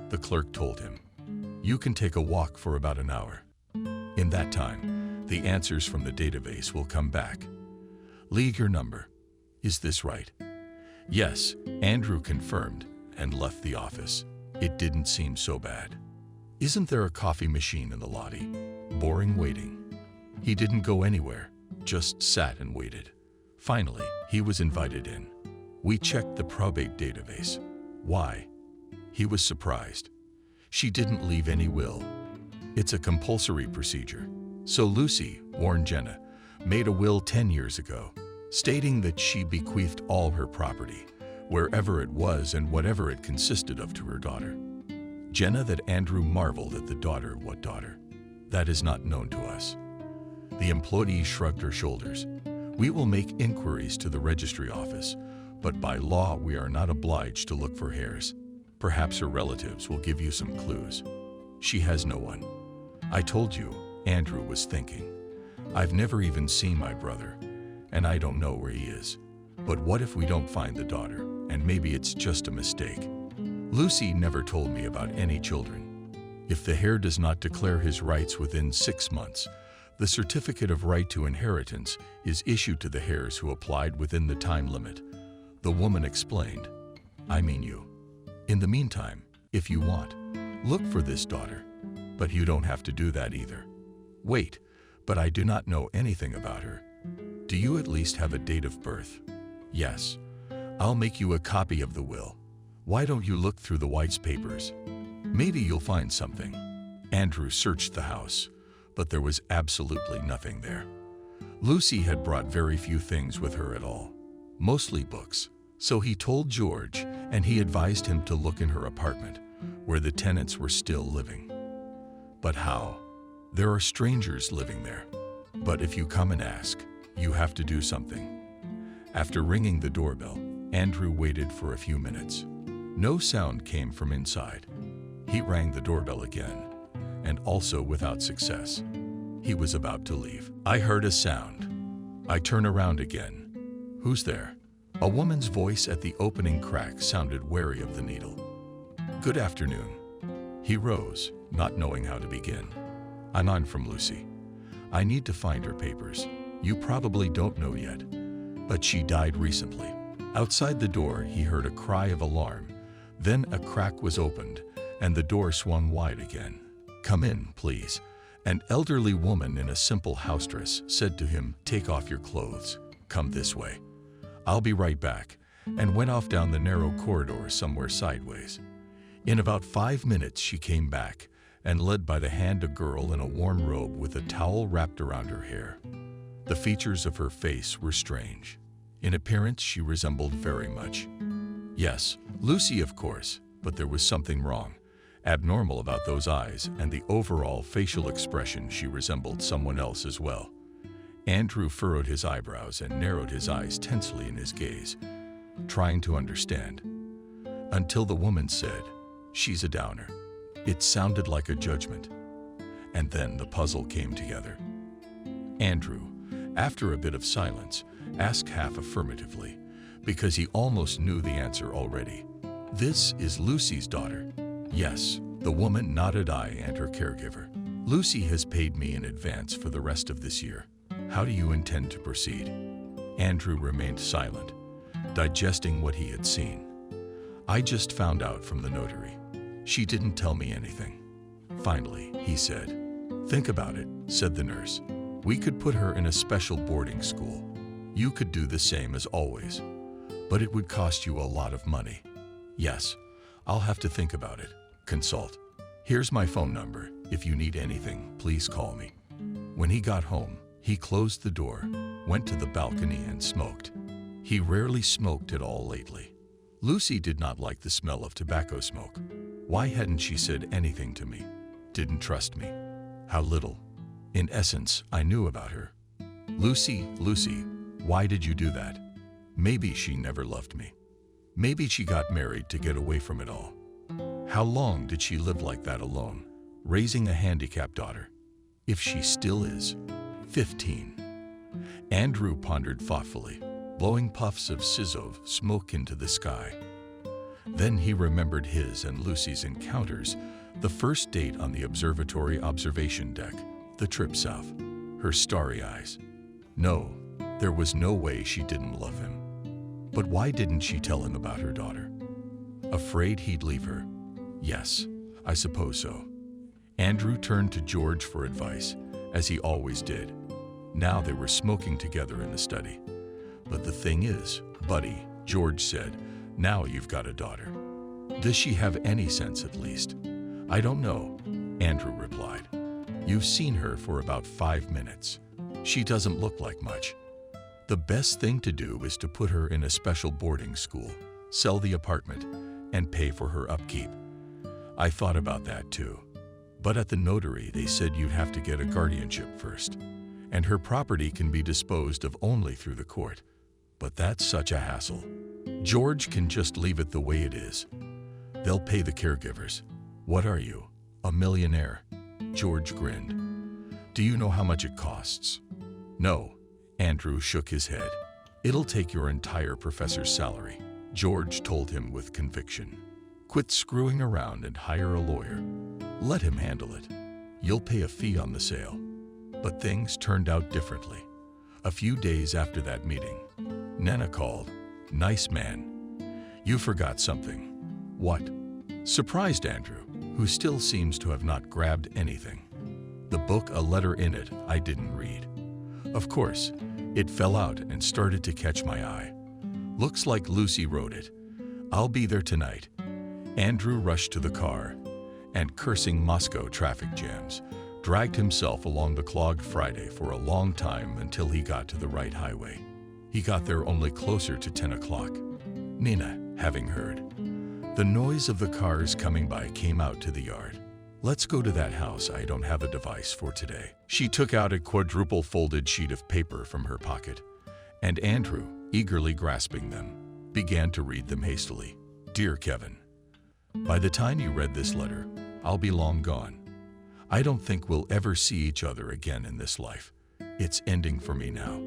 the clerk told him. You can take a walk for about an hour. In that time, the answers from the database will come back. Leave your number. Is this right? Yes, Andrew confirmed and left the office. It didn't seem so bad. Isn't there a coffee machine in the lobby? Boring waiting. He didn't go anywhere, just sat and waited. Finally, he was invited in. We checked the probate database. Why? He was surprised. She didn't leave any will. It's a compulsory procedure. So Lucy, warned Jenna, made a will 10 years ago, stating that she bequeathed all her property, wherever it was and whatever it consisted of, to her daughter. Jenna, that Andrew marveled at the daughter. What daughter? That is not known to us. The employee shrugged her shoulders. We will make inquiries to the registry office, but by law we are not obliged to look for heirs. Perhaps her relatives will give you some clues. She has no one. I told you, Andrew was thinking. I've never even seen my brother, and I don't know where he is. But what if we don't find the daughter, and maybe it's just a mistake? Lucy never told me about any children. If the heir does not declare his rights within 6 months, the certificate of right to inheritance is issued to the heirs who applied within the time limit. The woman explained, I mean you. In the meantime, if you want, look for this daughter. But you don't have to do that either. Wait, but I do not know anything about her. Do you at least have a date of birth? Yes. I'll make you a copy of the will. Why don't you look through the wife's papers? Maybe you'll find something. Andrew searched the house, but there was absolutely nothing there. Lucy had brought very few things with her at all, mostly books. So he told George, and he advised him to look in her apartment, where the tenants were still living. But how? There are strangers living there. But if you come and ask, you have to do something. After ringing the doorbell, Andrew waited for a few minutes. No sound came from inside. He rang the doorbell again, and also without success. He was about to leave. I heard a sound. I turn around again. Who's there? A woman's voice at the opening crack sounded wary of the needle. Good afternoon. He rose, not knowing how to begin. I'm on from Lucy. I need to find her papers. You probably don't know yet, but she died recently. Outside the door, he heard a cry of alarm. Then a crack was opened, and the door swung wide again. Come in, please. An elderly woman in a simple house dress said to him, take off your clothes. Come this way. I'll be right back, and went off down the narrow corridor somewhere sideways. In about 5 minutes, she came back, and led by the hand a girl in a warm robe with a towel wrapped around her hair. The features of her face were strange. In appearance, she resembled very much. Yes, Lucy, of course, but there was something wrong, abnormal about those eyes and the overall facial expression. She resembled someone else as well. Andrew furrowed his eyebrows and narrowed his eyes tensely in his gaze, trying to understand. Until the woman said, she's a downer. It sounded like a judgment. And then the puzzle came together. Andrew, after a bit of silence, asked half affirmatively, because he almost knew the answer already. This is Lucy's daughter. Yes, the woman nodded. I and her caregiver. Lucy has paid me in advance for the rest of this year. How do you intend to proceed? Andrew remained silent, digesting what he had seen. I just found out from the notary. She didn't tell me anything. Finally, he said. Think about it, said the nurse. We could put her in a special boarding school. You could do the same as always, but it would cost you a lot of money. Yes, I'll have to think about it. Consult. Here's my phone number. If you need anything, please call me. When he got home, he closed the door, went to the balcony and smoked. He rarely smoked at all lately. Lucy did not like the smell of tobacco smoke. Why hadn't she said anything to me? Didn't trust me. How little. In essence, I knew about her. Lucy, why did you do that? Maybe she never loved me. Maybe she got married to get away from it all. How long did she live like that alone, raising a handicapped daughter? If she still is. 15. Andrew pondered thoughtfully, blowing puffs of sizzle smoke into the sky. Then he remembered his and Lucy's encounters, the first date on the observatory observation deck, the trip south, her starry eyes. No, there was no way she didn't love him. But why didn't she tell him about her daughter? Afraid he'd leave her? Yes, I suppose so. Andrew turned to George for advice, as he always did. Now they were smoking together in the study. But the thing is, buddy, George said, now you've got a daughter. Does she have any sense at least? I don't know, Andrew replied. You've seen her for about 5 minutes. She doesn't look like much. The best thing to do is to put her in a special boarding school, sell the apartment, and pay for her upkeep. I thought about that too. But at the notary, they said you'd have to get a guardianship first, and her property can be disposed of only through the court. But that's such a hassle. George can just leave it the way it is. They'll pay the caregivers. What are you, a millionaire? George grinned. Do you know how much it costs? No. Andrew shook his head. It'll take your entire professor's salary, George told him with conviction. Quit screwing around and hire a lawyer. Let him handle it. You'll pay a fee on the sale. But things turned out differently. A few days after that meeting, Nana called. Nice man. You forgot something. What? Surprised Andrew, who still seems to have not grabbed anything. The book, a letter in it I didn't read. Of course, it fell out and started to catch my eye. Looks like Lucy wrote it. I'll be there tonight. Andrew rushed to the car and, cursing Moscow traffic jams, dragged himself along the clogged Friday for a long time until he got to the right highway. He got there only closer to 10 o'clock. Nina, having heard the noise of the cars coming by, came out to the yard. Let's go to that house. I don't have a device for today. She took out a quadruple folded sheet of paper from her pocket, and Andrew, eagerly grasping them, began to read them hastily. Dear Kevin, by the time you read this letter, I'll be long gone. I don't think we'll ever see each other again in this life. It's ending for me now.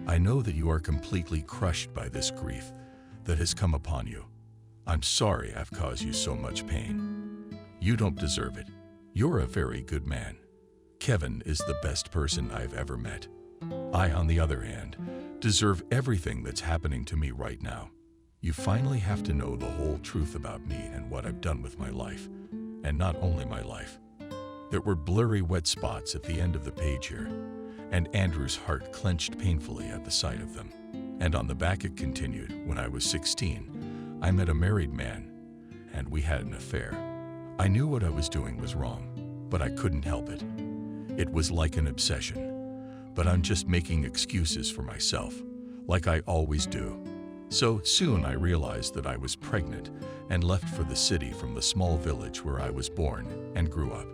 I know that you are completely crushed by this grief that has come upon you. I'm sorry I've caused you so much pain. You don't deserve it. You're a very good man. Kevin is the best person I've ever met. I, on the other hand, deserve everything that's happening to me right now. You finally have to know the whole truth about me and what I've done with my life. And not only my life. There were blurry wet spots at the end of the page here, and Andrew's heart clenched painfully at the sight of them. And on the back it continued, when I was 16, I met a married man, and we had an affair. I knew what I was doing was wrong, but I couldn't help it. It was like an obsession, but I'm just making excuses for myself, like I always do. So soon I realized that I was pregnant and left for the city from the small village where I was born and grew up.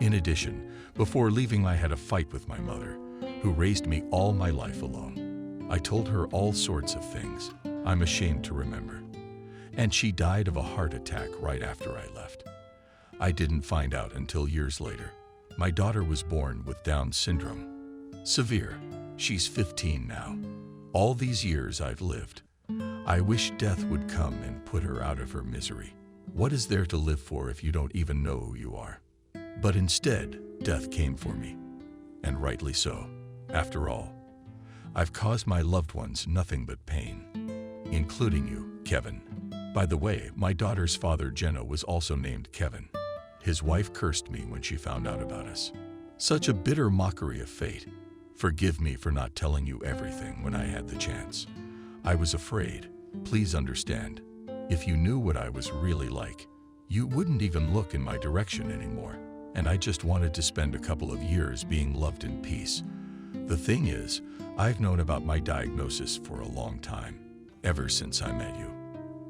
In addition, before leaving I had a fight with my mother, who raised me all my life alone. I told her all sorts of things I'm ashamed to remember. And she died of a heart attack right after I left. I didn't find out until years later. My daughter was born with Down syndrome. Severe. She's 15 now. All these years I've lived. I wish death would come and put her out of her misery. What is there to live for if you don't even know who you are? But instead, death came for me. And rightly so. After all, I've caused my loved ones nothing but pain, including you, Kevin. By the way, my daughter's father, Jenna, was also named Kevin. His wife cursed me when she found out about us. Such a bitter mockery of fate. Forgive me for not telling you everything when I had the chance. I was afraid. Please understand. If you knew what I was really like, you wouldn't even look in my direction anymore. And I just wanted to spend a couple of years being loved in peace. The thing is, I've known about my diagnosis for a long time, ever since I met you.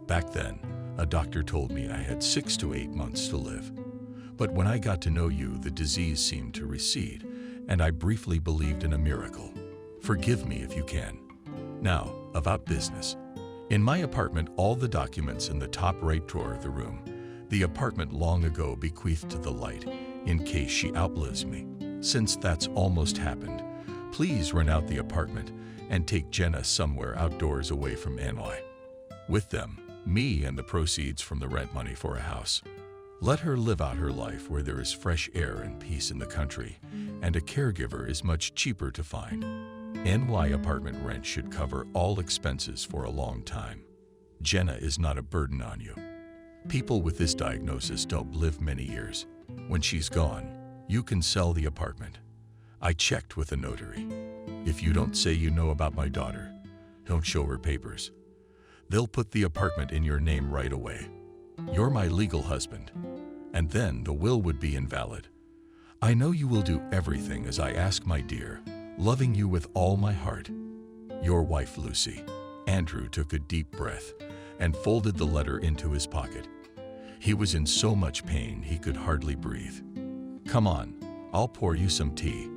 Back then, a doctor told me I had 6 to 8 months to live. But when I got to know you, the disease seemed to recede, and I briefly believed in a miracle. Forgive me if you can. Now, about business. In my apartment, all the documents in the top right drawer of the room. The apartment long ago bequeathed to the light, in case she outlives me. Since that's almost happened, please rent out the apartment and take Jenna somewhere outdoors away from NY. With them, me and the proceeds from the rent money for a house. Let her live out her life where there is fresh air and peace in the country, and a caregiver is much cheaper to find. NY apartment rent should cover all expenses for a long time. Jenna is not a burden on you. People with this diagnosis don't live many years. When she's gone, you can sell the apartment. I checked with a notary. If you don't say you know about my daughter, don't show her papers. They'll put the apartment in your name right away. You're my legal husband, and then the will would be invalid. I know you will do everything as I ask, my dear, loving you with all my heart. Your wife, Lucy. Andrew took a deep breath and folded the letter into his pocket. He was in so much pain he could hardly breathe. Come on, I'll pour you some tea.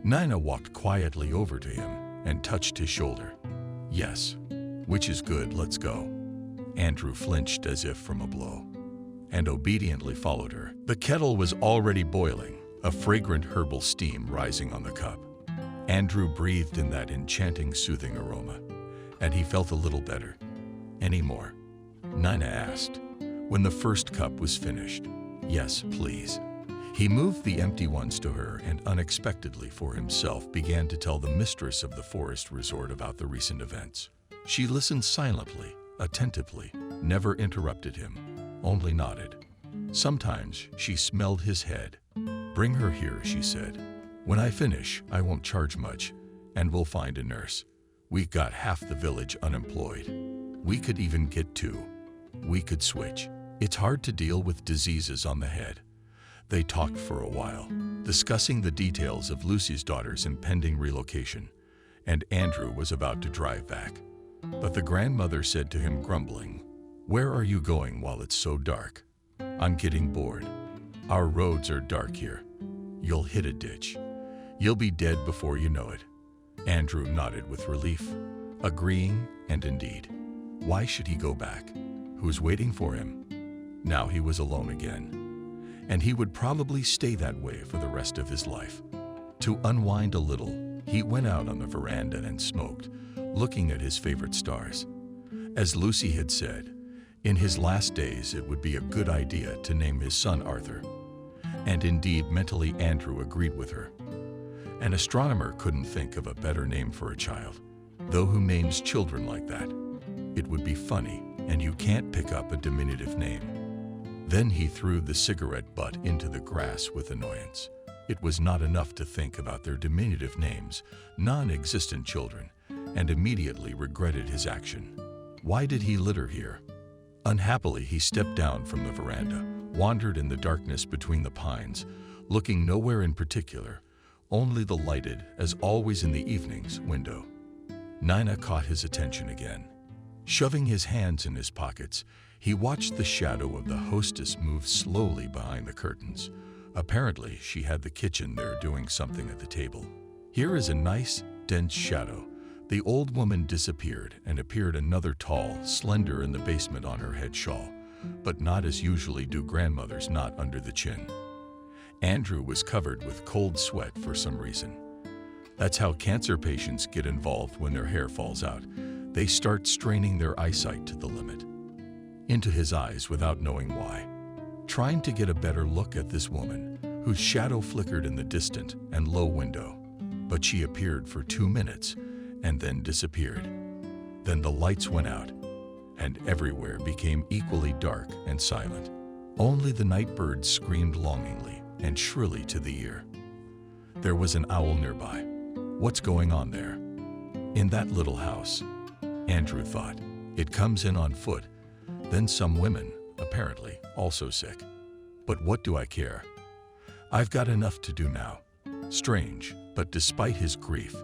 Nina walked quietly over to him and touched his shoulder. Yes, which is good, let's go. Andrew flinched as if from a blow, and obediently followed her. The kettle was already boiling, a fragrant herbal steam rising on the cup. Andrew breathed in that enchanting, soothing aroma, and he felt a little better. Any more? Nina asked, when the first cup was finished. Yes, please. He moved the empty ones to her and unexpectedly for himself began to tell the mistress of the forest resort about the recent events. She listened silently, attentively, never interrupted him, only nodded. Sometimes she smelled his head. Bring her here, she said. When I finish, I won't charge much, and we'll find a nurse. We got half the village unemployed. We could even get two. We could switch. It's hard to deal with diseases on the head. They talked for a while, discussing the details of Lucy's daughter's impending relocation, and Andrew was about to drive back. But the grandmother said to him, grumbling, "Where are you going while it's so dark? I'm getting bored. Our roads are dark here. You'll hit a ditch. You'll be dead before you know it." Andrew nodded with relief, agreeing, and indeed, why should he go back? Who's waiting for him? Now he was alone again, and he would probably stay that way for the rest of his life. To unwind a little, he went out on the veranda and smoked, looking at his favorite stars. As Lucy had said, in his last days it would be a good idea to name his son Arthur. And indeed, mentally Andrew agreed with her. An astronomer couldn't think of a better name for a child, though who names children like that? It would be funny, and you can't pick up a diminutive name. Then he threw the cigarette butt into the grass with annoyance. It was not enough to think about their diminutive names, non-existent children, and immediately regretted his action. Why did he litter here? Unhappily, he stepped down from the veranda, wandered in the darkness between the pines, looking nowhere in particular, only the lighted, as always in the evenings, window. Nina caught his attention again. Shoving his hands in his pockets, he watched the shadow of the hostess move slowly behind the curtains. Apparently, she had the kitchen there doing something at the table. Here is a nice, dense shadow. The old woman disappeared and appeared another tall, slender in the basement on her head shawl, but not as usually do grandmothers, not under the chin. Andrew was covered with cold sweat for some reason. That's how cancer patients get involved when their hair falls out. They start straining their eyesight to the limit. Into his eyes without knowing why, trying to get a better look at this woman, whose shadow flickered in the distant and low window. But she appeared for 2 minutes and then disappeared. Then the lights went out, and everywhere became equally dark and silent. Only the night birds screamed longingly and shrilly to the ear. There was an owl nearby. What's going on there? In that little house, Andrew thought. It comes in on foot, then some women, apparently, also sick. But what do I care? I've got enough to do now. Strange, but despite his grief,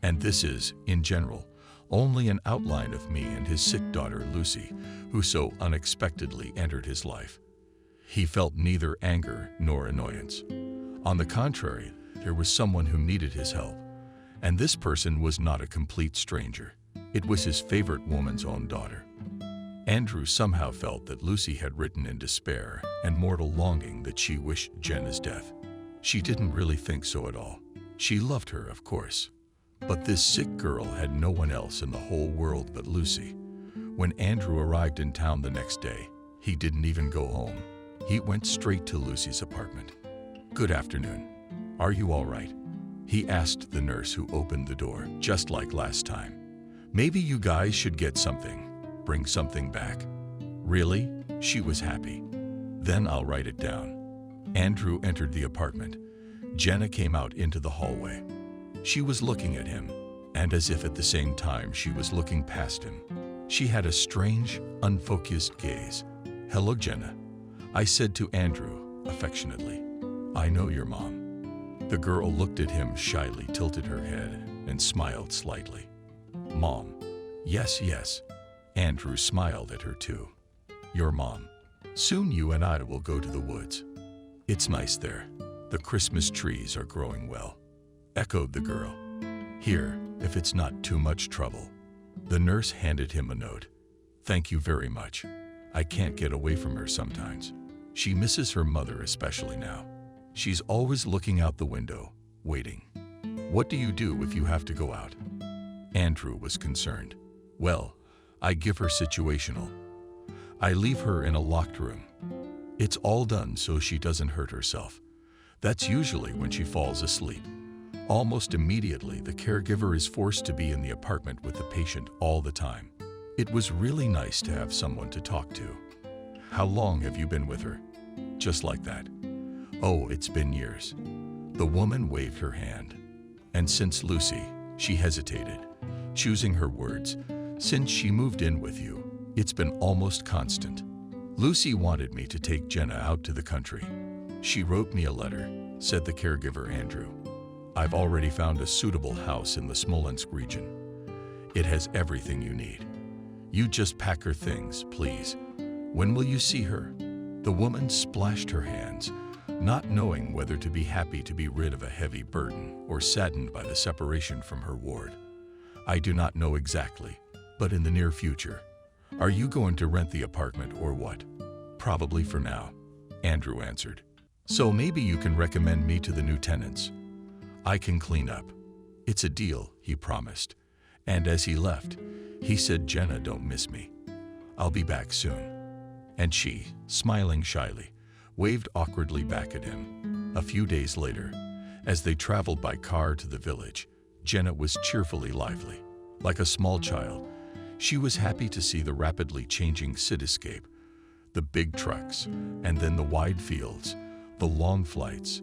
and this is, in general, only an outline of me and his sick daughter Lucy, who so unexpectedly entered his life. He felt neither anger nor annoyance. On the contrary, there was someone who needed his help, and this person was not a complete stranger. It was his favorite woman's own daughter. Andrew somehow felt that Lucy had written in despair and mortal longing that she wished Jenna's death. She didn't really think so at all. She loved her, of course. But this sick girl had no one else in the whole world but Lucy. When Andrew arrived in town the next day, he didn't even go home. He went straight to Lucy's apartment. "Good afternoon. Are you all right?" he asked the nurse who opened the door, just like last time. "Maybe you guys should get something. Bring something back." "Really?" She was happy. "Then I'll write it down." Andrew entered the apartment. Jenna came out into the hallway. She was looking at him, and as if at the same time she was looking past him. She had a strange, unfocused gaze. "Hello, Jenna," I said to Andrew, affectionately. "I know your mom." The girl looked at him shyly, tilted her head, and smiled slightly. "Mom?" "Yes, yes." Andrew smiled at her too. "Your mom. Soon you and I will go to the woods. It's nice there. The Christmas trees are growing well," echoed the girl. "Here, if it's not too much trouble." The nurse handed him a note. "Thank you very much. I can't get away from her sometimes. She misses her mother especially now. She's always looking out the window, waiting." "What do you do if you have to go out?" Andrew was concerned. Well, I give her situational. I leave her in a locked room. It's all done so she doesn't hurt herself. That's usually when she falls asleep. Almost immediately, the caregiver is forced to be in the apartment with the patient all the time. It was really nice to have someone to talk to. How long have you been with her? Just like that. Oh, it's been years. The woman waved her hand. And since Lucy, she hesitated, choosing her words. Since she moved in with you, it's been almost constant. Lucy wanted me to take Jenna out to the country. She wrote me a letter, said the caregiver Andrew. I've already found a suitable house in the Smolensk region. It has everything you need. You just pack her things, please. When will you see her? The woman splashed her hands, not knowing whether to be happy to be rid of a heavy burden or saddened by the separation from her ward. I do not know exactly, but in the near future. Are you going to rent the apartment or what? Probably for now, Andrew answered. So maybe you can recommend me to the new tenants. I can clean up. It's a deal, he promised. And as he left, he said, Jenna, don't miss me. I'll be back soon. And she, smiling shyly, waved awkwardly back at him. A few days later, as they traveled by car to the village, Jenna was cheerfully lively. Like a small child, she was happy to see the rapidly changing cityscape, the big trucks, and then the wide fields, the long flights.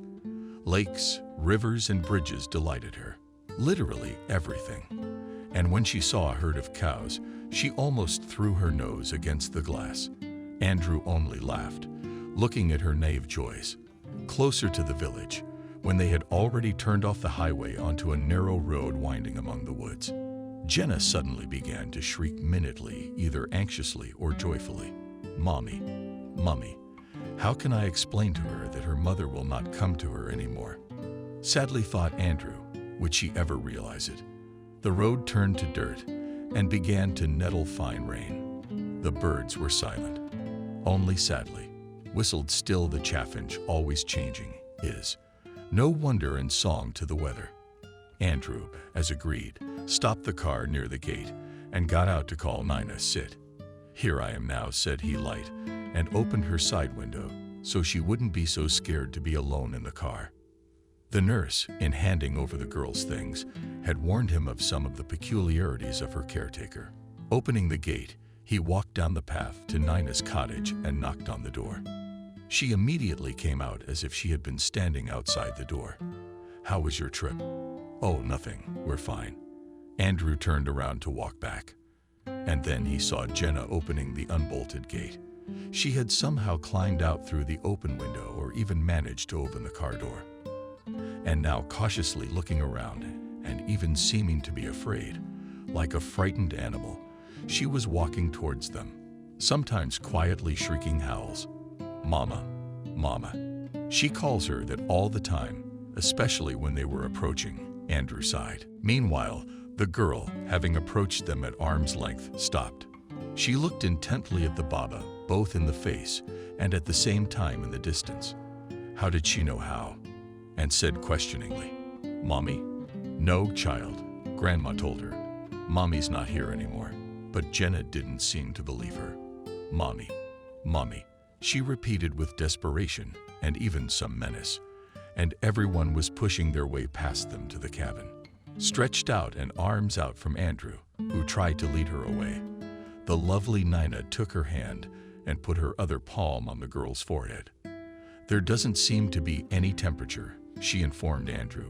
Lakes, rivers, and bridges delighted her. Literally everything. And when she saw a herd of cows, she almost threw her nose against the glass. Andrew only laughed, looking at her naive joys. Closer to the village, when they had already turned off the highway onto a narrow road winding among the woods, Jenna suddenly began to shriek minutely, either anxiously or joyfully. Mommy, Mummy, how can I explain to her that her mother will not come to her anymore? Sadly thought Andrew, would she ever realize it? The road turned to dirt and began to nettle fine rain. The birds were silent. Only sadly whistled still the chaffinch, always changing, is. No wonder in song to the weather. Andrew, as agreed, stopped the car near the gate and got out to call Nina. Sit. Here I am now, said he light, and opened her side window so she wouldn't be so scared to be alone in the car. The nurse, in handing over the girl's things, had warned him of some of the peculiarities of her caretaker. Opening the gate, he walked down the path to Nina's cottage and knocked on the door. She immediately came out as if she had been standing outside the door. How was your trip? Oh, nothing. We're fine. Andrew turned around to walk back. And then he saw Jenna opening the unbolted gate. She had somehow climbed out through the open window or even managed to open the car door. And now cautiously looking around and even seeming to be afraid, like a frightened animal, she was walking towards them, sometimes quietly shrieking howls. Mama, Mama. She calls her that all the time, especially when they were approaching. Andrew sighed. Meanwhile, the girl, having approached them at arm's length, stopped. She looked intently at the Baba, both in the face and at the same time in the distance. How did she know how? And said questioningly, Mommy? No, child, Grandma told her. Mommy's not here anymore. But Jenna didn't seem to believe her. Mommy, Mommy, she repeated with desperation and even some menace, and everyone was pushing their way past them to the cabin. Stretched out and arms out from Andrew, who tried to lead her away, the lovely Nina took her hand and put her other palm on the girl's forehead. There doesn't seem to be any temperature, she informed Andrew,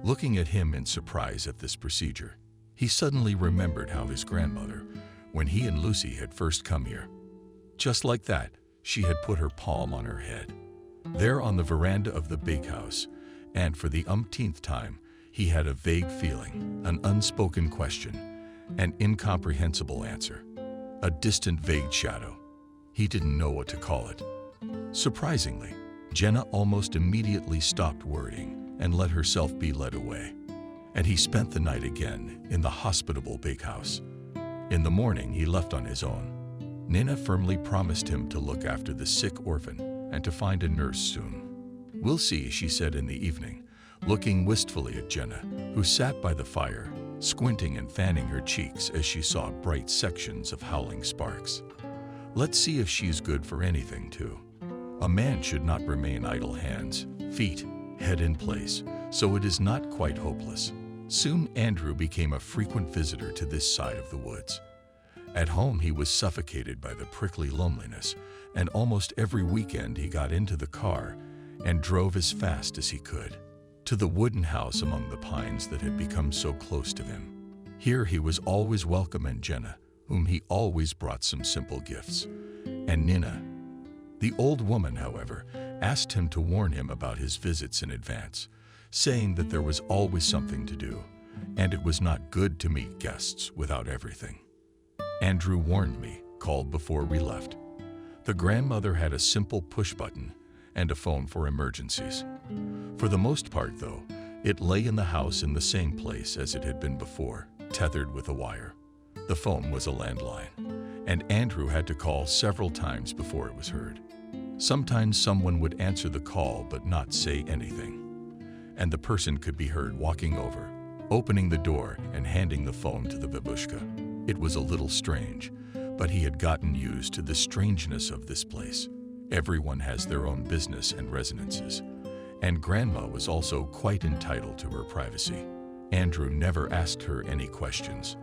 looking at him in surprise at this procedure. He suddenly remembered how his grandmother, when he and Lucy had first come here, just like that, she had put her palm on her head. There on the veranda of the big house, and for the umpteenth time, he had a vague feeling, an unspoken question, an incomprehensible answer, a distant vague shadow. He didn't know what to call it. Surprisingly, Jenna almost immediately stopped worrying and let herself be led away. And he spent the night again in the hospitable big house. In the morning, he left on his own. Nina firmly promised him to look after the sick orphan and to find a nurse soon. We'll see, she said in the evening, looking wistfully at Jenna, who sat by the fire, squinting and fanning her cheeks as she saw bright sections of howling sparks. Let's see if she's good for anything, too. A man should not remain idle, hands, feet, head in place, so it is not quite hopeless. Soon Andrew became a frequent visitor to this side of the woods. At home he was suffocated by the prickly loneliness, and almost every weekend he got into the car and drove as fast as he could to the wooden house among the pines that had become so close to him. Here he was always welcome, and Jenna, whom he always brought some simple gifts, and Nina. The old woman, however, asked him to warn him about his visits in advance, saying that there was always something to do, and it was not good to meet guests without everything. Andrew warned me, called before we left. The grandmother had a simple push button and a phone for emergencies. For the most part, though, it lay in the house in the same place as it had been before, tethered with a wire. The phone was a landline, and Andrew had to call several times before it was heard. Sometimes someone would answer the call but not say anything, and the person could be heard walking over, opening the door and handing the phone to the babushka. It was a little strange, but he had gotten used to the strangeness of this place. Everyone has their own business and residences, and Grandma was also quite entitled to her privacy. Andrew never asked her any questions.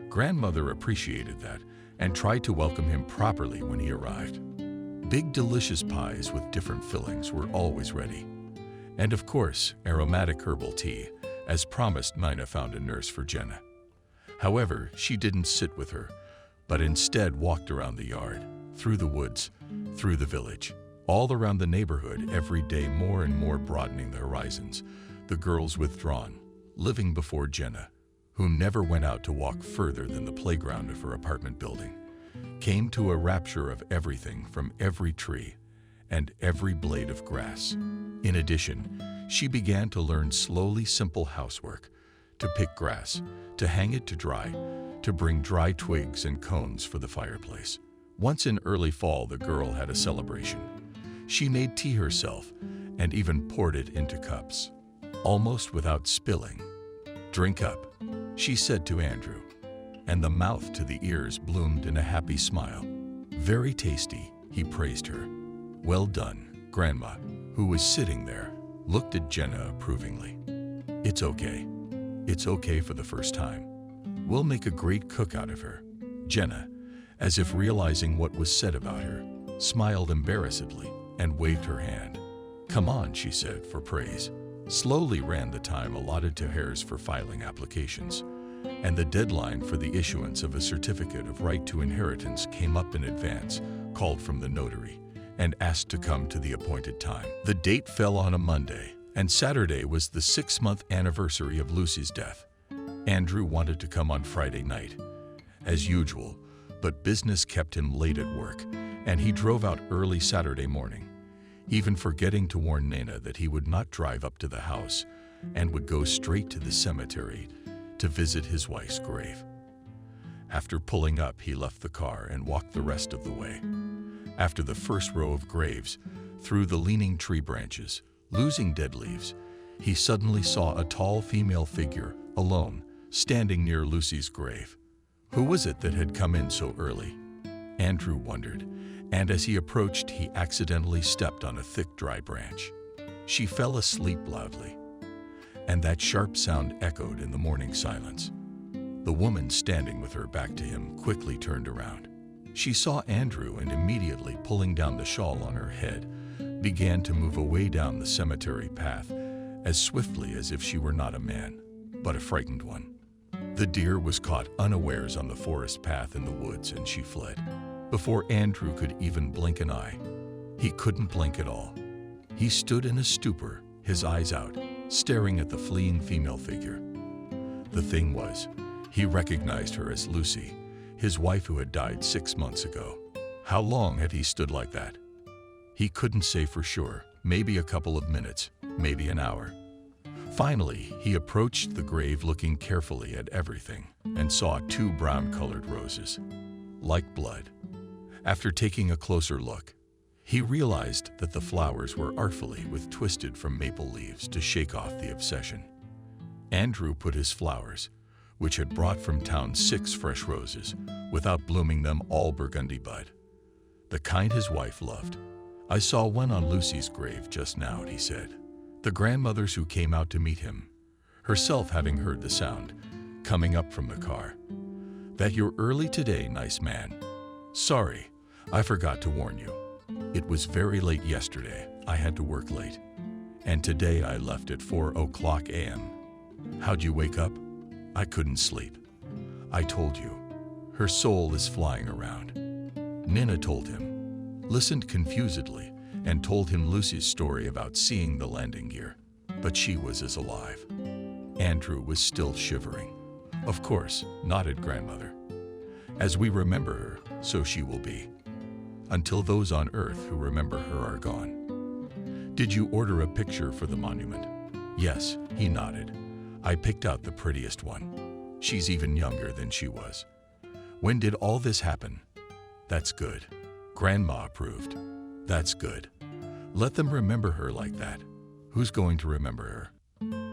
Grandmother appreciated that and tried to welcome him properly when he arrived. Big delicious pies with different fillings were always ready. And of course, aromatic herbal tea. As promised, Nina found a nurse for Jenna. However, she didn't sit with her, but instead walked around the yard, through the woods, through the village, all around the neighborhood, every day more and more broadening the horizons, the girls withdrawn, living before Jenna, who never went out to walk further than the playground of her apartment building, came to a rapture of everything from every tree and every blade of grass. In addition, she began to learn slowly simple housework, to pick grass, to hang it to dry, to bring dry twigs and cones for the fireplace. Once in early fall, the girl had a celebration. She made tea herself and even poured it into cups, almost without spilling. "Drink up," she said to Andrew, and the mouth to the ears bloomed in a happy smile. "Very tasty," he praised her. "Well done." Grandma, who was sitting there, looked at Jenna approvingly. "It's okay. It's okay for the first time. We'll make a great cook out of her." Jenna, as if realizing what was said about her, smiled embarrassedly and waved her hand. "Come on," she said, for praise. Slowly ran the time allotted to heirs for filing applications, and the deadline for the issuance of a certificate of right to inheritance came up in advance, called from the notary, and asked to come to the appointed time. The date fell on a Monday, and Saturday was the 6-month anniversary of Lucy's death. Andrew wanted to come on Friday night, as usual, but business kept him late at work, and he drove out early Saturday morning, even forgetting to warn Nina that he would not drive up to the house and would go straight to the cemetery to visit his wife's grave. After pulling up, he left the car and walked the rest of the way. After the first row of graves, through the leaning tree branches, losing dead leaves, he suddenly saw a tall female figure, alone, standing near Lucy's grave. Who was it that had come in so early? Andrew wondered, and as he approached, he accidentally stepped on a thick, dry branch. She fell asleep loudly, and that sharp sound echoed in the morning silence. The woman standing with her back to him quickly turned around. She saw Andrew and immediately, pulling down the shawl on her head, began to move away down the cemetery path as swiftly as if she were not a man, but a frightened one. The deer was caught unawares on the forest path in the woods, and she fled. Before Andrew could even blink an eye, he couldn't blink at all. He stood in a stupor, his eyes out, staring at the fleeing female figure. The thing was, he recognized her as Lucy, his wife who had died 6 months ago. How long had he stood like that? He couldn't say for sure, maybe a couple of minutes, maybe an hour. Finally, he approached the grave, looking carefully at everything, and saw 2 brown-colored roses, like blood. After taking a closer look, he realized that the flowers were artfully twisted from maple leaves to shake off the obsession. Andrew put his flowers, which had brought from town 6 fresh roses, without blooming them all burgundy bud. The kind his wife loved. I saw one on Lucy's grave just now, he said. The grandmothers who came out to meet him, herself having heard the sound, coming up from the car. That you're early today, nice man. Sorry, I forgot to warn you. It was very late yesterday. I had to work late. And today I left at 4:00 a.m. How'd you wake up? I couldn't sleep. I told you. Her soul is flying around. Nina told him, listened confusedly, and told him Lucy's story about seeing the landing gear. But she was as alive. Andrew was still shivering. Of course, nodded grandmother. As we remember her, so she will be. Until those on earth who remember her are gone. Did you order a picture for the monument? Yes, he nodded. I picked out the prettiest one. She's even younger than she was. When did all this happen? That's good. Grandma approved. That's good. Let them remember her like that. Who's going to remember her?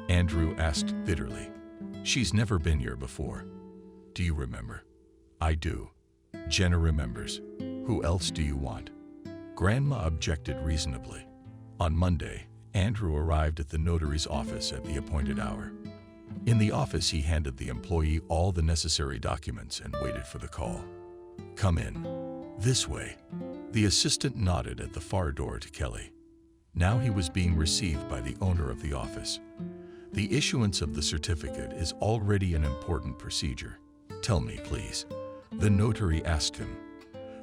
Andrew asked bitterly. She's never been here before. Do you remember? I do. Jenna remembers. Who else do you want? Grandma objected reasonably. On Monday, Andrew arrived at the notary's office at the appointed hour. In the office, he handed the employee all the necessary documents and waited for the call. Come in. This way. The assistant nodded at the far door to Kelly. Now he was being received by the owner of the office. The issuance of the certificate is already an important procedure. Tell me, please. The notary asked him.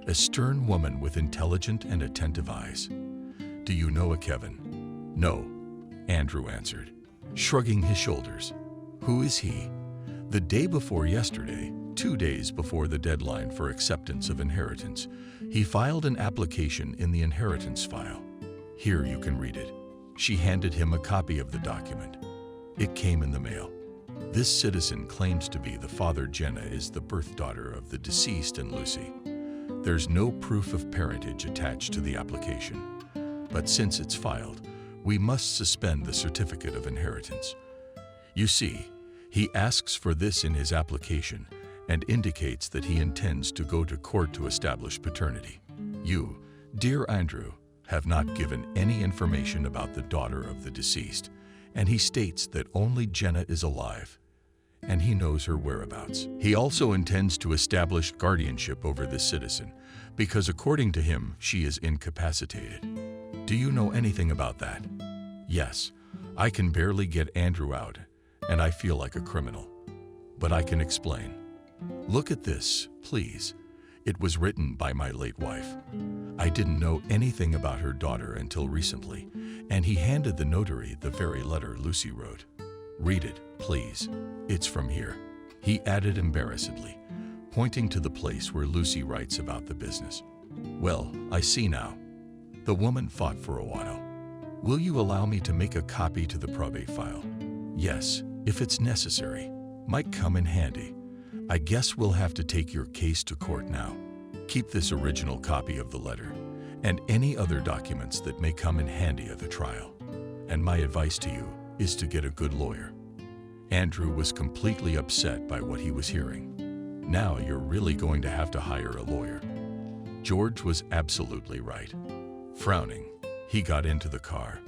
A stern woman with intelligent and attentive eyes. Do you know a Kevin? No, Andrew answered, shrugging his shoulders. Who is he? The day before yesterday, 2 days before the deadline for acceptance of inheritance, he filed an application in the inheritance file. Here you can read it. She handed him a copy of the document. It came in the mail. This citizen claims to be the father. Jenna is the birth daughter of the deceased and Lucy. There's no proof of parentage attached to the application. But since it's filed, we must suspend the certificate of inheritance. You see, he asks for this in his application and indicates that he intends to go to court to establish paternity. You, dear Andrew, have not given any information about the daughter of the deceased, and he states that only Jenna is alive, and he knows her whereabouts. He also intends to establish guardianship over this citizen, because according to him, she is incapacitated. Do you know anything about that? Yes, I can barely get Andrew out, and I feel like a criminal. But I can explain. Look at this, please. It was written by my late wife. I didn't know anything about her daughter until recently, and he handed the notary the very letter Lucy wrote. Read it, please. It's from here, he added embarrassedly, pointing to the place where Lucy writes about the business. Well, I see now. The woman thought for a while. Will you allow me to make a copy to the probate file? Yes, if it's necessary. Might come in handy. I guess we'll have to take your case to court now. Keep this original copy of the letter and any other documents that may come in handy at the trial. And my advice to you is to get a good lawyer. Andrew was completely upset by what he was hearing. Now you're really going to have to hire a lawyer. George was absolutely right. Frowning, he got into the car.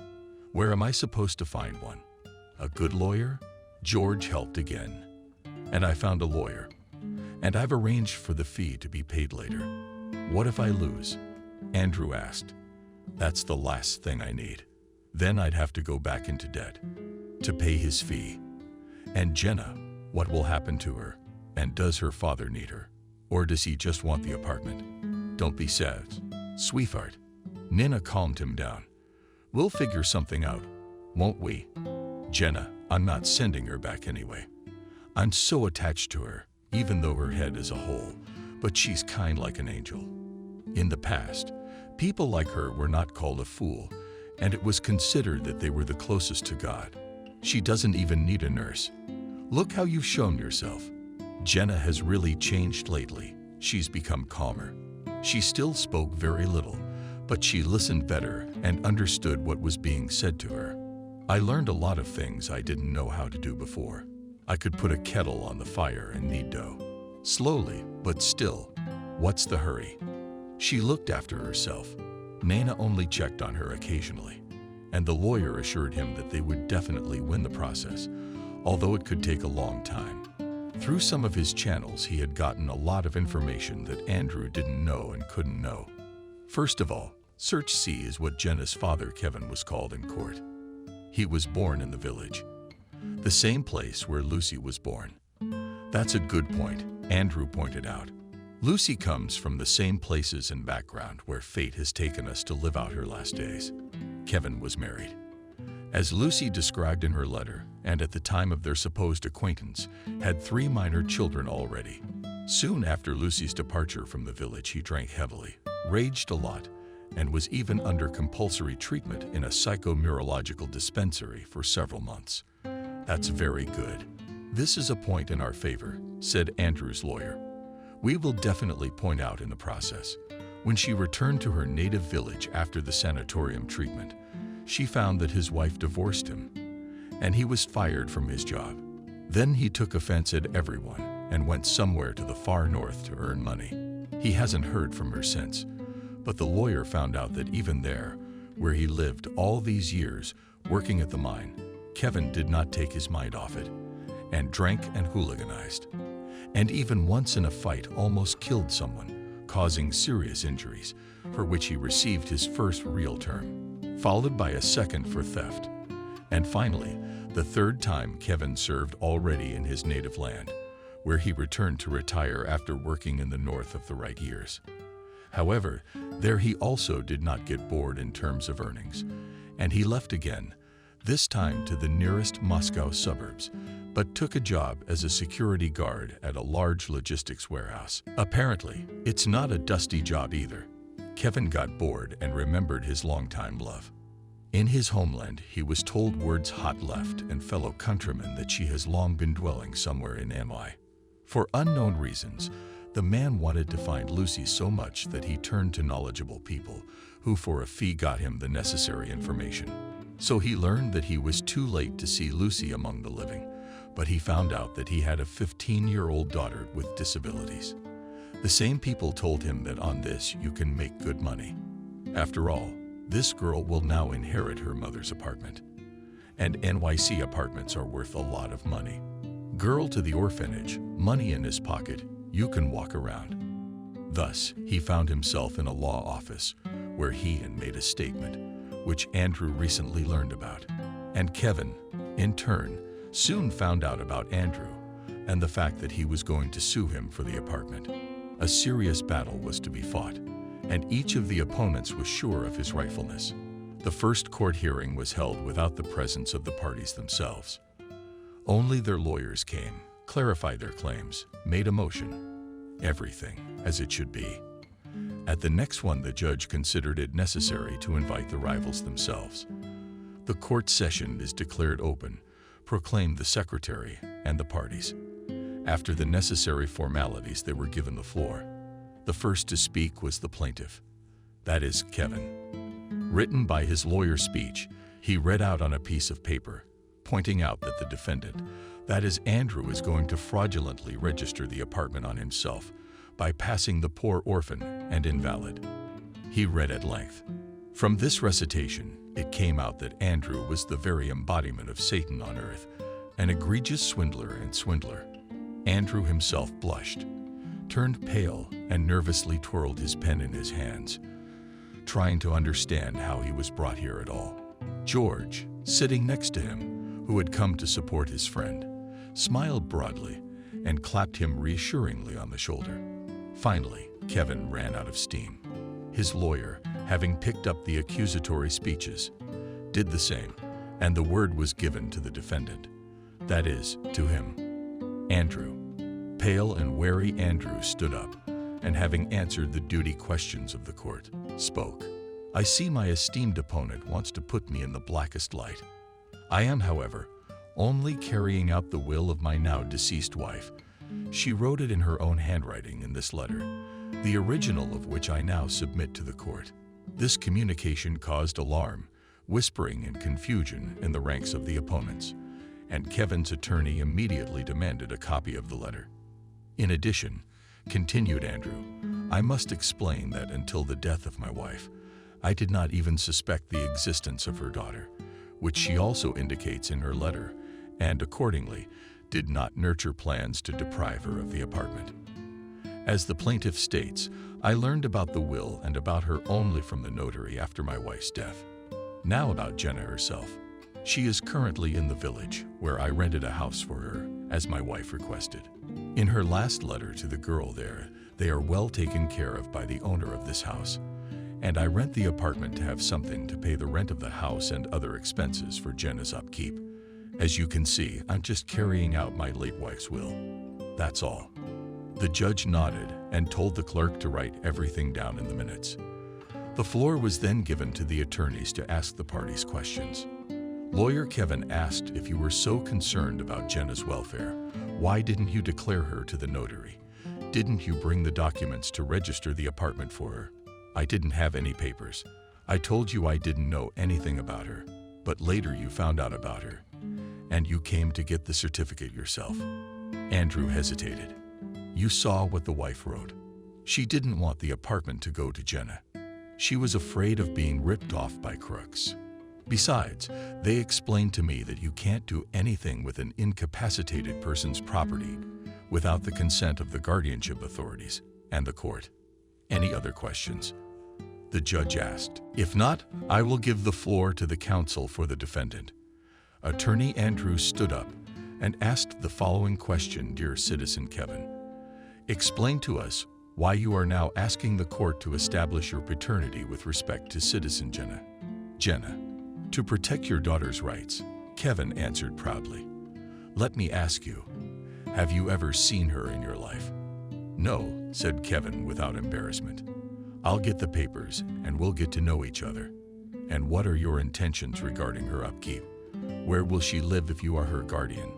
Where am I supposed to find one? A good lawyer? George helped again. And I found a lawyer. And I've arranged for the fee to be paid later. What if I lose? Andrew asked. That's the last thing I need. Then I'd have to go back into debt to pay his fee. And Jenna, what will happen to her? And does her father need her? Or does he just want the apartment? Don't be sad, sweetheart. Nina calmed him down. We'll figure something out, won't we? Jenna, I'm not sending her back anyway. I'm so attached to her, even though her head is a hole, but she's kind like an angel. In the past, people like her were not called a fool, and it was considered that they were the closest to God. She doesn't even need a nurse. Look how you've shown yourself. Jenna has really changed lately. She's become calmer. She still spoke very little, but she listened better and understood what was being said to her. I learned a lot of things I didn't know how to do before. I could put a kettle on the fire and knead dough. Slowly, but still. What's the hurry? She looked after herself. Nana only checked on her occasionally, and the lawyer assured him that they would definitely win the process, although it could take a long time. Through some of his channels, he had gotten a lot of information that Andrew didn't know and couldn't know. First of all, Search C is what Jenna's father, Kevin, was called in court. He was born in the village, the same place where Lucy was born. That's a good point, Andrew pointed out. Lucy comes from the same places and background where fate has taken us to live out her last days. Kevin was married. As Lucy described in her letter, and at the time of their supposed acquaintance, had 3 minor children already. Soon after Lucy's departure from the village, he drank heavily, raged a lot, and was even under compulsory treatment in a psychoneurological dispensary for several months. That's very good. This is a point in our favor, said Andrew's lawyer. We will definitely point out in the process. When she returned to her native village after the sanatorium treatment, she found that his wife divorced him, and he was fired from his job. Then he took offense at everyone and went somewhere to the far north to earn money. He hasn't heard from her since, but the lawyer found out that even there, where he lived all these years working at the mine, Kevin did not take his mind off it, and drank and hooliganized, and even once in a fight almost killed someone, causing serious injuries, for which he received his first real term, followed by a second for theft. And finally, the third time Kevin served already in his native land, where he returned to retire after working in the north of the right years. However, there he also did not get bored in terms of earnings, and he left again, this time to the nearest Moscow suburbs, but took a job as a security guard at a large logistics warehouse. Apparently, it's not a dusty job either. Kevin got bored and remembered his longtime love. In his homeland, he was told word's hot left and fellow countrymen that she has long been dwelling somewhere in NY. For unknown reasons, the man wanted to find Lucy so much that he turned to knowledgeable people, who for a fee got him the necessary information. So he learned that he was too late to see Lucy among the living, but he found out that he had a 15-year-old daughter with disabilities. The same people told him that on this you can make good money. After all, this girl will now inherit her mother's apartment. And NYC apartments are worth a lot of money. Girl to the orphanage, money in his pocket, you can walk around. Thus, he found himself in a law office, where he had made a statement, which Andrew recently learned about. And Kevin, in turn, soon found out about Andrew and the fact that he was going to sue him for the apartment. A serious battle was to be fought, and each of the opponents was sure of his rightfulness. The first court hearing was held without the presence of the parties themselves. Only their lawyers came, clarified their claims, made a motion. Everything as it should be. At the next one, the judge considered it necessary to invite the rivals themselves. The court session is declared open, proclaimed the secretary and the parties. After the necessary formalities, they were given the floor. The first to speak was the plaintiff, that is, Kevin. Written by his lawyer's speech, he read out on a piece of paper, pointing out that the defendant, that is, Andrew, is going to fraudulently register the apartment on himself by passing the poor orphan and invalid. He read at length. From this recitation, it came out that Andrew was the very embodiment of Satan on earth, an egregious swindler and swindler. Andrew himself blushed, turned pale, and nervously twirled his pen in his hands, trying to understand how he was brought here at all. George, sitting next to him, who had come to support his friend, smiled broadly and clapped him reassuringly on the shoulder. Finally, Kevin ran out of steam. His lawyer, having picked up the accusatory speeches, did the same, and the word was given to the defendant, that is, to him. Andrew. Pale and wary Andrew stood up, and having answered the duty questions of the court, spoke. I see my esteemed opponent wants to put me in the blackest light. I am, however, only carrying out the will of my now deceased wife. She wrote it in her own handwriting in this letter, the original of which I now submit to the court. This communication caused alarm, whispering, and confusion in the ranks of the opponents, and Kevin's attorney immediately demanded a copy of the letter. In addition, continued Andrew, I must explain that until the death of my wife, I did not even suspect the existence of her daughter, which she also indicates in her letter, and accordingly, did not nurture plans to deprive her of the apartment. As the plaintiff states, I learned about the will and about her only from the notary after my wife's death. Now about Jenna herself. She is currently in the village, where I rented a house for her, as my wife requested. In her last letter to the girl there, they are well taken care of by the owner of this house, and I rent the apartment to have something to pay the rent of the house and other expenses for Jenna's upkeep. As you can see, I'm just carrying out my late wife's will. That's all. The judge nodded and told the clerk to write everything down in the minutes. The floor was then given to the attorneys to ask the parties questions. Lawyer Kevin asked, if you were so concerned about Jenna's welfare, why didn't you declare her to the notary? Didn't you bring the documents to register the apartment for her? I didn't have any papers. I told you I didn't know anything about her, but later you found out about her, and you came to get the certificate yourself. Andrew hesitated. You saw what the wife wrote. She didn't want the apartment to go to Jenna. She was afraid of being ripped off by crooks. Besides, they explained to me that you can't do anything with an incapacitated person's property without the consent of the guardianship authorities and the court. Any other questions? The judge asked. If not, I will give the floor to the counsel for the defendant. Attorney Andrew stood up and asked the following question, dear citizen Kevin. Explain to us why you are now asking the court to establish your paternity with respect to citizen Jenna. Jenna, to protect your daughter's rights, Kevin answered proudly. Let me ask you, have you ever seen her in your life? No, said Kevin without embarrassment. I'll get the papers and we'll get to know each other. And what are your intentions regarding her upkeep? Where will she live if you are her guardian?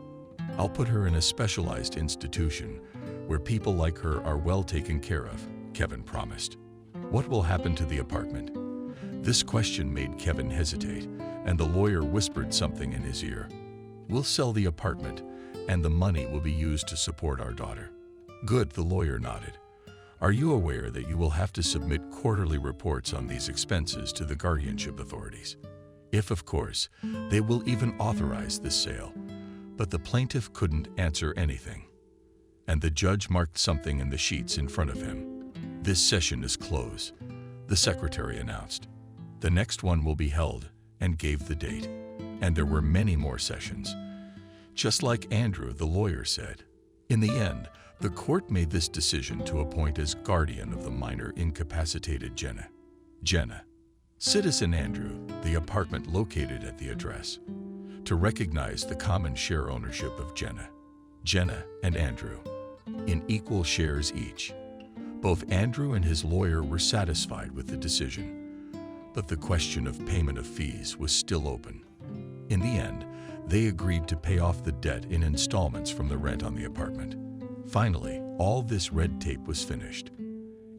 I'll put her in a specialized institution where people like her are well taken care of, Kevin promised. What will happen to the apartment? This question made Kevin hesitate, and the lawyer whispered something in his ear. We'll sell the apartment, and the money will be used to support our daughter. Good, the lawyer nodded. Are you aware that you will have to submit quarterly reports on these expenses to the guardianship authorities? If, of course, they will even authorize this sale. But the plaintiff couldn't answer anything. And the judge marked something in the sheets in front of him. This session is closed, the secretary announced. The next one will be held, and gave the date. And there were many more sessions. Just like Andrew, the lawyer, said. In the end, the court made this decision to appoint as guardian of the minor incapacitated Jenna. Jenna. Citizen Andrew, the apartment located at the address. To recognize the common share ownership of Jenna. Jenna and Andrew, in equal shares each. Both Andrew and his lawyer were satisfied with the decision, but the question of payment of fees was still open. In the end, they agreed to pay off the debt in installments from the rent on the apartment. Finally, all this red tape was finished.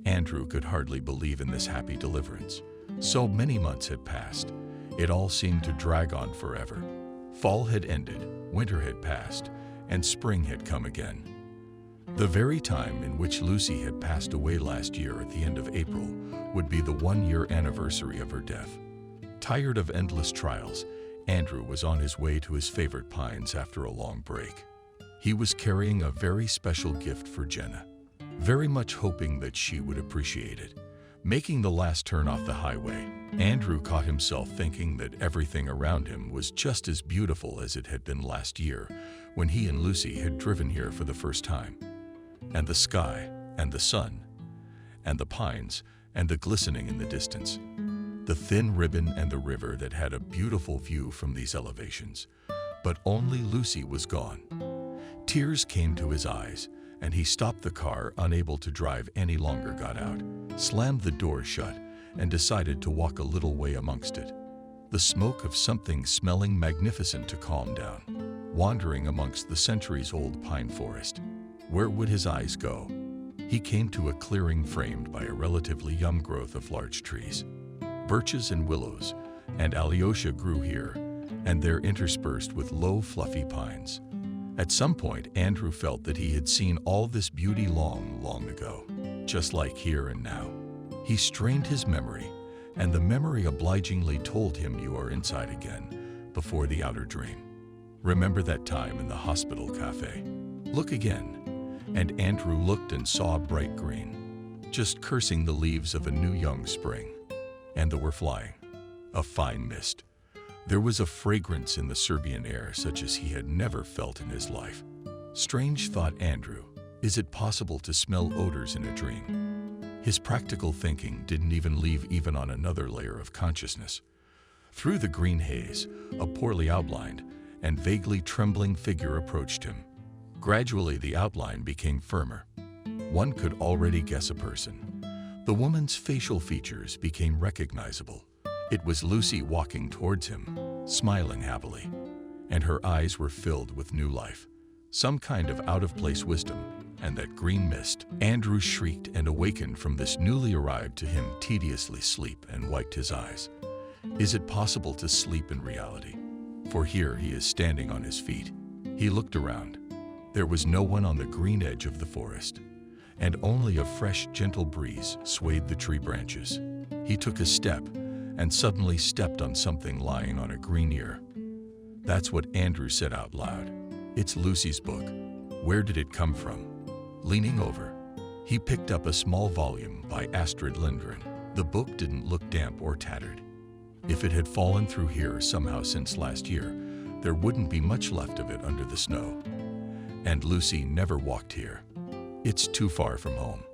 Andrew could hardly believe in this happy deliverance. So many months had passed. It all seemed to drag on forever. Fall had ended, winter had passed, and spring had come again. The very time in which Lucy had passed away last year at the end of April would be the one-year anniversary of her death. Tired of endless trials, Andrew was on his way to his favorite pines after a long break. He was carrying a very special gift for Jenna, very much hoping that she would appreciate it. Making the last turn off the highway, Andrew caught himself thinking that everything around him was just as beautiful as it had been last year when he and Lucy had driven here for the first time. And the sky, and the sun, and the pines, and the glistening in the distance. The thin ribbon and the river that had a beautiful view from these elevations. But only Lucy was gone. Tears came to his eyes, and he stopped the car, unable to drive any longer, got out, slammed the door shut, and decided to walk a little way amongst it. The smoke of something smelling magnificent to calm down, wandering amongst the centuries-old pine forest. Where would his eyes go? He came to a clearing framed by a relatively young growth of large trees. Birches and willows and alyosha grew here, and they're interspersed with low, fluffy pines. At some point, Andrew felt that he had seen all this beauty long, long ago, just like here and now. He strained his memory, and the memory obligingly told him you are inside again, before the outer dream. Remember that time in the hospital cafe? Look again. And Andrew looked and saw bright green, just cursing the leaves of a new young spring. And they were flying. A fine mist. There was a fragrance in the Serbian air such as he had never felt in his life. Strange, thought Andrew. Is it possible to smell odors in a dream? His practical thinking didn't even leave even on another layer of consciousness. Through the green haze, a poorly outlined and vaguely trembling figure approached him. Gradually, the outline became firmer. One could already guess a person. The woman's facial features became recognizable. It was Lucy walking towards him, smiling happily, and her eyes were filled with new life, some kind of out-of-place wisdom, and that green mist. Andrew shrieked and awakened from this newly arrived to him tediously sleep and wiped his eyes. Is it possible to sleep in reality? For here he is standing on his feet. He looked around. There was no one on the green edge of the forest, and only a fresh, gentle breeze swayed the tree branches. He took a step and suddenly stepped on something lying on a green ear. That's what Andrew said out loud. It's Lucy's book. Where did it come from? Leaning over, he picked up a small volume by Astrid Lindgren. The book didn't look damp or tattered. If it had fallen through here somehow since last year, there wouldn't be much left of it under the snow. And Lucy never walked here. It's too far from home.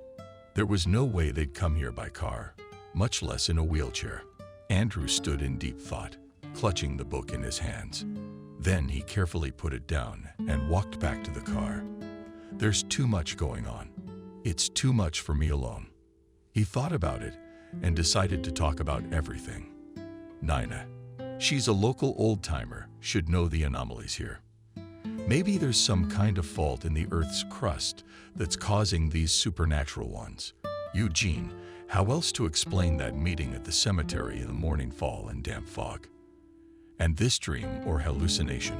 There was no way they'd come here by car, much less in a wheelchair. Andrew stood in deep thought, clutching the book in his hands. Then he carefully put it down and walked back to the car. There's too much going on. It's too much for me alone. He thought about it and decided to talk about everything. Nina. She's a local old-timer, should know the anomalies here. Maybe there's some kind of fault in the Earth's crust that's causing these supernatural ones. Eugene, how else to explain that meeting at the cemetery in the morning fall and damp fog? And this dream or hallucination?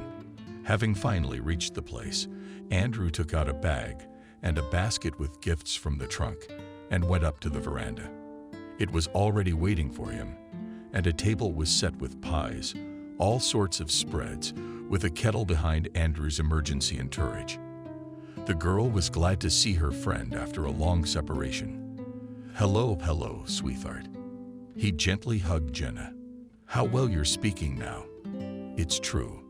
Having finally reached the place, Andrew took out a bag and a basket with gifts from the trunk and went up to the veranda. It was already waiting for him, and a table was set with pies, all sorts of spreads, with a kettle behind Andrew's emergency entourage. The girl was glad to see her friend after a long separation. Hello, sweetheart. He gently hugged Jenna. How well you're speaking now. It's true.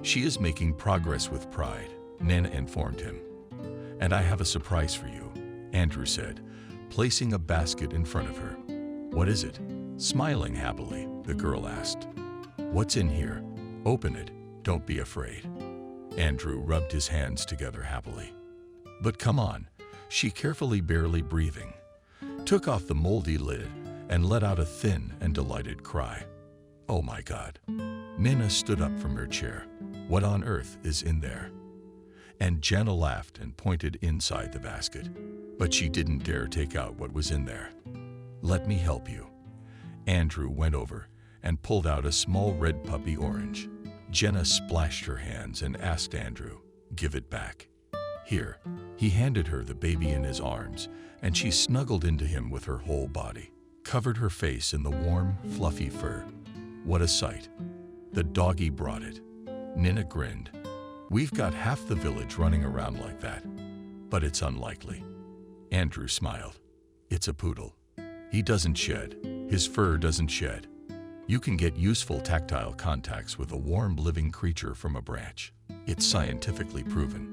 She is making progress with pride, Nina informed him. And I have a surprise for you, Andrew said, placing a basket in front of her. What is it? Smiling happily, the girl asked. What's in here? Open it. Don't be afraid. Andrew rubbed his hands together happily. But come on, she carefully, barely breathing, took off the moldy lid and let out a thin and delighted cry. Oh my God. Nina stood up from her chair. What on earth is in there? And Jenna laughed and pointed inside the basket, but she didn't dare take out what was in there. Let me help you. Andrew went over and pulled out a small red puppy orange. Jenna splashed her hands and asked Andrew, give it back. Here. He handed her the baby in his arms, and she snuggled into him with her whole body, covered her face in the warm, fluffy fur. What a sight. The doggy brought it. Nina grinned. We've got half the village running around like that, but it's unlikely. Andrew smiled. It's a poodle. He doesn't shed. His fur doesn't shed. You can get useful tactile contacts with a warm living creature from a branch. It's scientifically proven.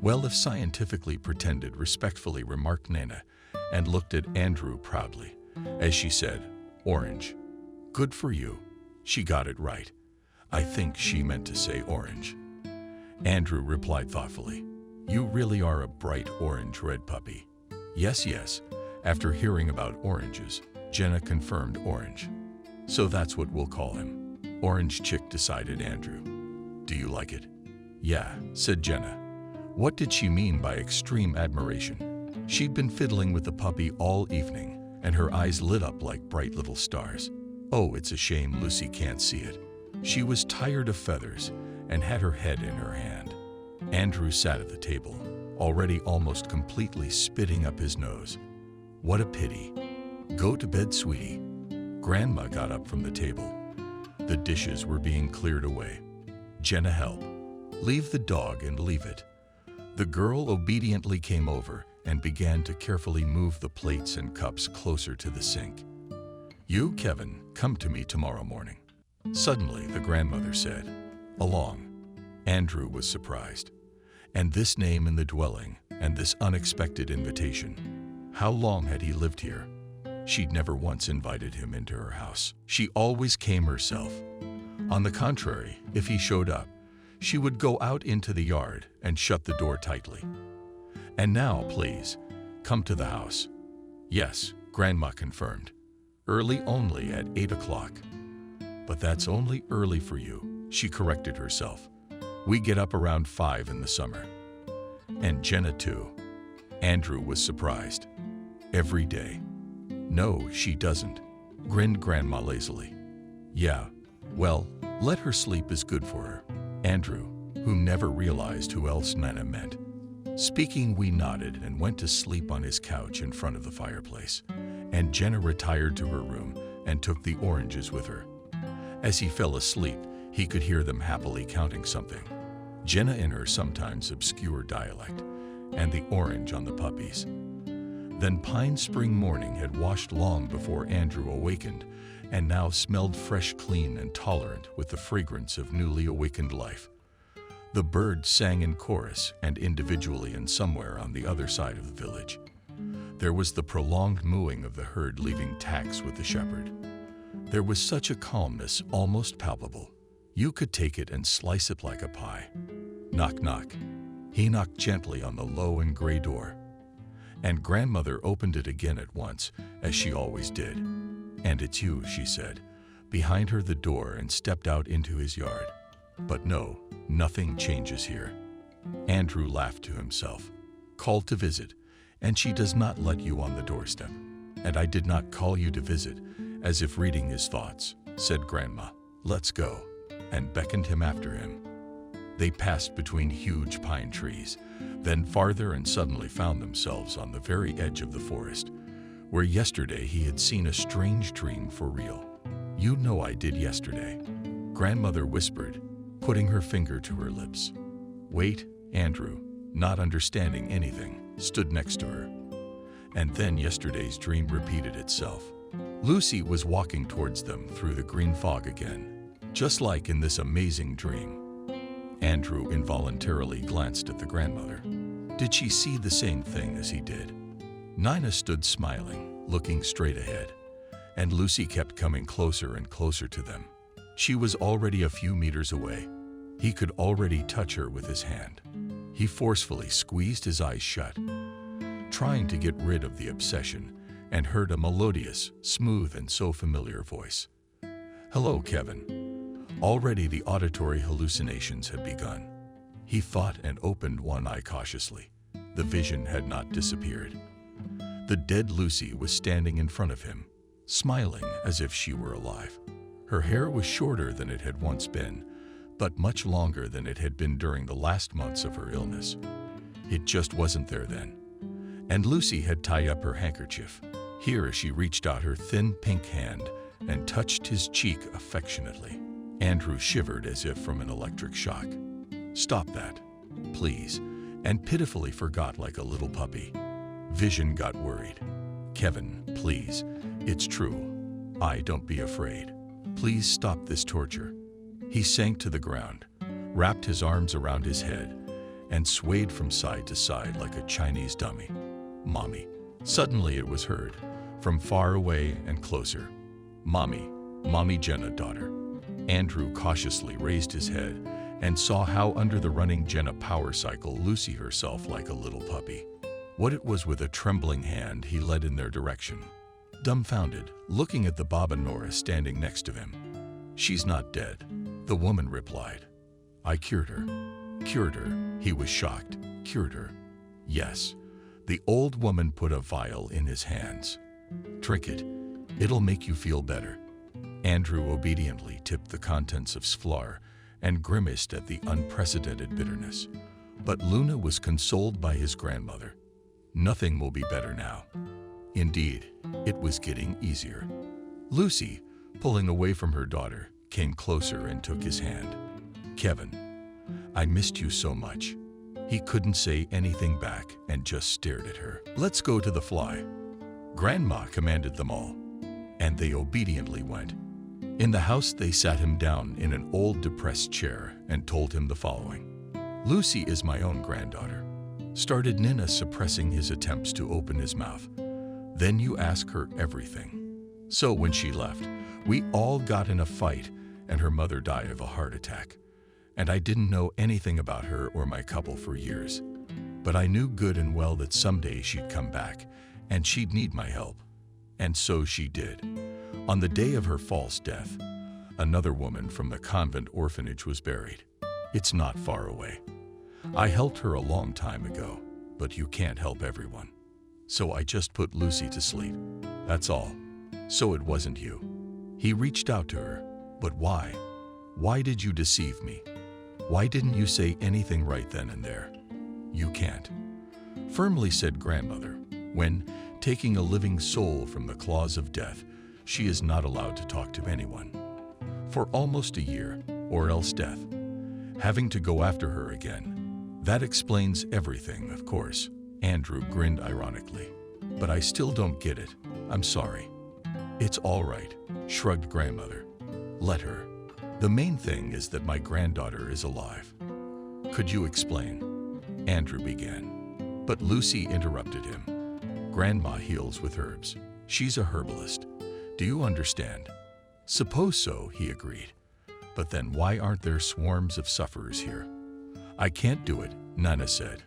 Well, if scientifically pretended, respectfully remarked Nina, and looked at Andrew proudly, as she said, orange. Good for you. She got it right. I think she meant to say orange. Andrew replied thoughtfully, you really are a bright orange-red puppy. Yes. After hearing about oranges, Jenna confirmed orange. So that's what we'll call him. Orange Chick, decided Andrew. Do you like it? Yeah, said Jenna. What did she mean by extreme admiration? She'd been fiddling with the puppy all evening, and her eyes lit up like bright little stars. Oh, it's a shame Lucy can't see it. She was tired of feathers and had her head in her hand. Andrew sat at the table, already almost completely spitting up his nose. What a pity. Go to bed, sweetie. Grandma got up from the table. The dishes were being cleared away. Jenna, help. Leave the dog and leave it. The girl obediently came over and began to carefully move the plates and cups closer to the sink. You, Kevin, come to me tomorrow morning. Suddenly, the grandmother said, along. Andrew was surprised. And this name in the dwelling, and this unexpected invitation. How long had he lived here? She'd never once invited him into her house. She always came herself. On the contrary, if he showed up, she would go out into the yard and shut the door tightly. And now, please, come to the house. Yes, Grandma confirmed. Early only at 8 o'clock. But that's only early for you, she corrected herself. We get up around 5 in the summer. And Jenna too. Andrew was surprised. Every day. No, she doesn't, grinned Grandma lazily. Yeah, well, let her sleep is good for her. Andrew, who never realized who else Nana meant. Speaking, we nodded and went to sleep on his couch in front of the fireplace, and Jenna retired to her room and took the oranges with her. As he fell asleep, he could hear them happily counting something. Jenna in her sometimes obscure dialect, and the orange on the puppies. Then Pine Spring morning had washed long before Andrew awakened, and now smelled fresh, clean, and tolerant with the fragrance of newly awakened life. The birds sang in chorus and individually and somewhere on the other side of the village. There was the prolonged mooing of the herd leaving tacks with the shepherd. There was such a calmness almost palpable. You could take it and slice it like a pie. Knock, knock. He knocked gently on the low and gray door. And Grandmother opened it again at once, as she always did. And it's you, she said, behind her the door, and stepped out into his yard. But no, nothing changes here. Andrew laughed to himself. Called to visit, and she does not let you on the doorstep. And I did not call you to visit, as if reading his thoughts, said Grandma. Let's go, and beckoned him after him. They passed between huge pine trees, then farther, and suddenly found themselves on the very edge of the forest, where yesterday he had seen a strange dream for real. You know I did yesterday, Grandmother whispered, putting her finger to her lips. Wait, Andrew, not understanding anything, stood next to her. And then yesterday's dream repeated itself. Lucy was walking towards them through the green fog again, just like in this amazing dream. Andrew involuntarily glanced at the grandmother. Did she see the same thing as he did? Nina stood smiling, looking straight ahead, and Lucy kept coming closer and closer to them. She was already a few meters away. He could already touch her with his hand. He forcefully squeezed his eyes shut, trying to get rid of the obsession, and heard a melodious, smooth, and so familiar voice. Hello, Kevin. Already the auditory hallucinations had begun. He thought and opened one eye cautiously. The vision had not disappeared. The dead Lucy was standing in front of him, smiling as if she were alive. Her hair was shorter than it had once been, but much longer than it had been during the last months of her illness. It just wasn't there then. And Lucy had tied up her handkerchief. Here she reached out her thin pink hand and touched his cheek affectionately. Andrew shivered as if from an electric shock. Stop that, please, and pitifully forgot like a little puppy. Vision got worried. Kevin, please, it's true. Don't be afraid. Please stop this torture. He sank to the ground, wrapped his arms around his head, and swayed from side to side like a Chinese dummy. Mommy. Suddenly it was heard, from far away and closer. Mommy, Mommy Jenna, daughter. Andrew cautiously raised his head and saw how under the running Jenna power cycle Lucy herself like a little puppy. What it was with a trembling hand he led in their direction. Dumbfounded, looking at the Baba Nora standing next to him. She's not dead, the woman replied. I cured her. Cured her, he was shocked. Cured her. Yes. The old woman put a vial in his hands. Drink it. It'll make you feel better. Andrew obediently tipped the contents of Sflar and grimaced at the unprecedented bitterness. But Luna was consoled by his grandmother. Nothing will be better now. Indeed, it was getting easier. Lucy, pulling away from her daughter, came closer and took his hand. Kevin, I missed you so much. He couldn't say anything back and just stared at her. Let's go to the fly. Grandma commanded them all, and they obediently went. In the house, they sat him down in an old depressed chair and told him the following. Lucy is my own granddaughter, started Nina, suppressing his attempts to open his mouth. Then you ask her everything. So when she left, we all got in a fight and her mother died of a heart attack. And I didn't know anything about her or my couple for years. But I knew good and well that someday she'd come back and she'd need my help. And so she did. On the day of her false death, another woman from the convent orphanage was buried. It's not far away. I helped her a long time ago, but you can't help everyone. So I just put Lucy to sleep. That's all. So it wasn't you. He reached out to her. But why? Why did you deceive me? Why didn't you say anything right then and there? You can't, firmly said grandmother. When, taking a living soul from the claws of death, she is not allowed to talk to anyone. For almost a year, or else death. Having to go after her again. That explains everything, of course. Andrew grinned ironically. But I still don't get it. I'm sorry. It's all right, shrugged grandmother. Let her. The main thing is that my granddaughter is alive. Could you explain? Andrew began. But Lucy interrupted him. Grandma heals with herbs. She's a herbalist. Do you understand? Suppose so, he agreed. But then why aren't there swarms of sufferers here? I can't do it, Nina said.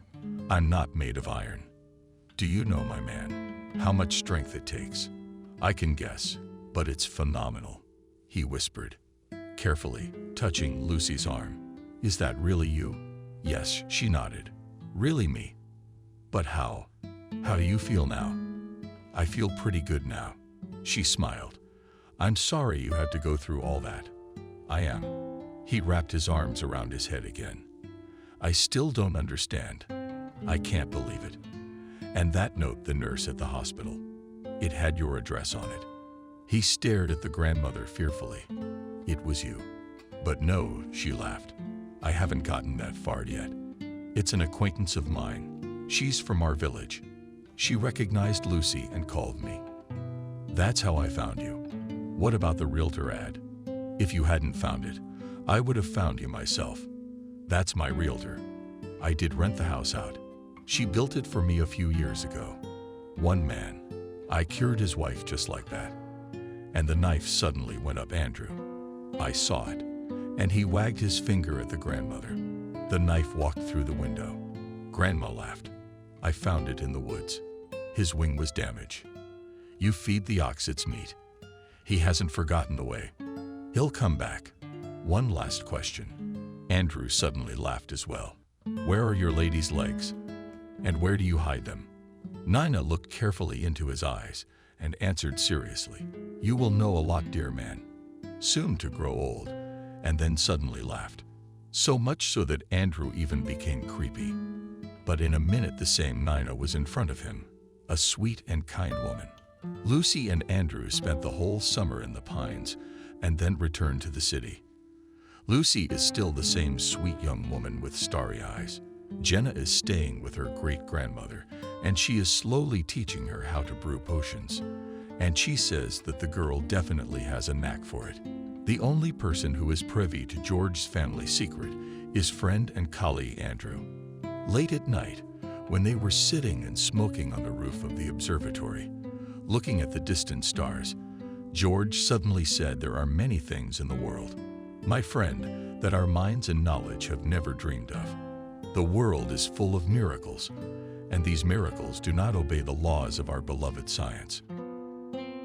I'm not made of iron. Do you know, my man, how much strength it takes? I can guess, but it's phenomenal, he whispered, carefully touching Lucy's arm. Is that really you? Yes, she nodded. Really me? But how? How do you feel now? I feel pretty good now. She smiled. I'm sorry you had to go through all that. I am. He wrapped his arms around his head again. I still don't understand. I can't believe it. And that note, the nurse at the hospital. It had your address on it. He stared at the grandmother fearfully. It was you. But no, she laughed. I haven't gotten that far yet. It's an acquaintance of mine. She's from our village. She recognized Lucy and called me. That's how I found you. What about the realtor ad? If you hadn't found it, I would have found you myself. That's my realtor. I did rent the house out. She built it for me a few years ago. One man. I cured his wife just like that. And the knife suddenly went up Andrew. I saw it, and he wagged his finger at the grandmother. The knife walked through the window. Grandma laughed. I found it in the woods. His wing was damaged. You feed the ox its meat. He hasn't forgotten the way. He'll come back. One last question. Andrew suddenly laughed as well. Where are your lady's legs? And where do you hide them? Nina looked carefully into his eyes and answered seriously. You will know a lot, dear man. Soon to grow old, and then suddenly laughed. So much so that Andrew even became creepy. But in a minute the same Nina was in front of him, a sweet and kind woman. Lucy and Andrew spent the whole summer in the pines and then returned to the city. Lucy is still the same sweet young woman with starry eyes. Jenna is staying with her great-grandmother, and she is slowly teaching her how to brew potions. And she says that the girl definitely has a knack for it. The only person who is privy to George's family secret is friend and colleague Andrew. Late at night, when they were sitting and smoking on the roof of the observatory, looking at the distant stars, George suddenly said there are many things in the world, my friend, that our minds and knowledge have never dreamed of. The world is full of miracles, and these miracles do not obey the laws of our beloved science.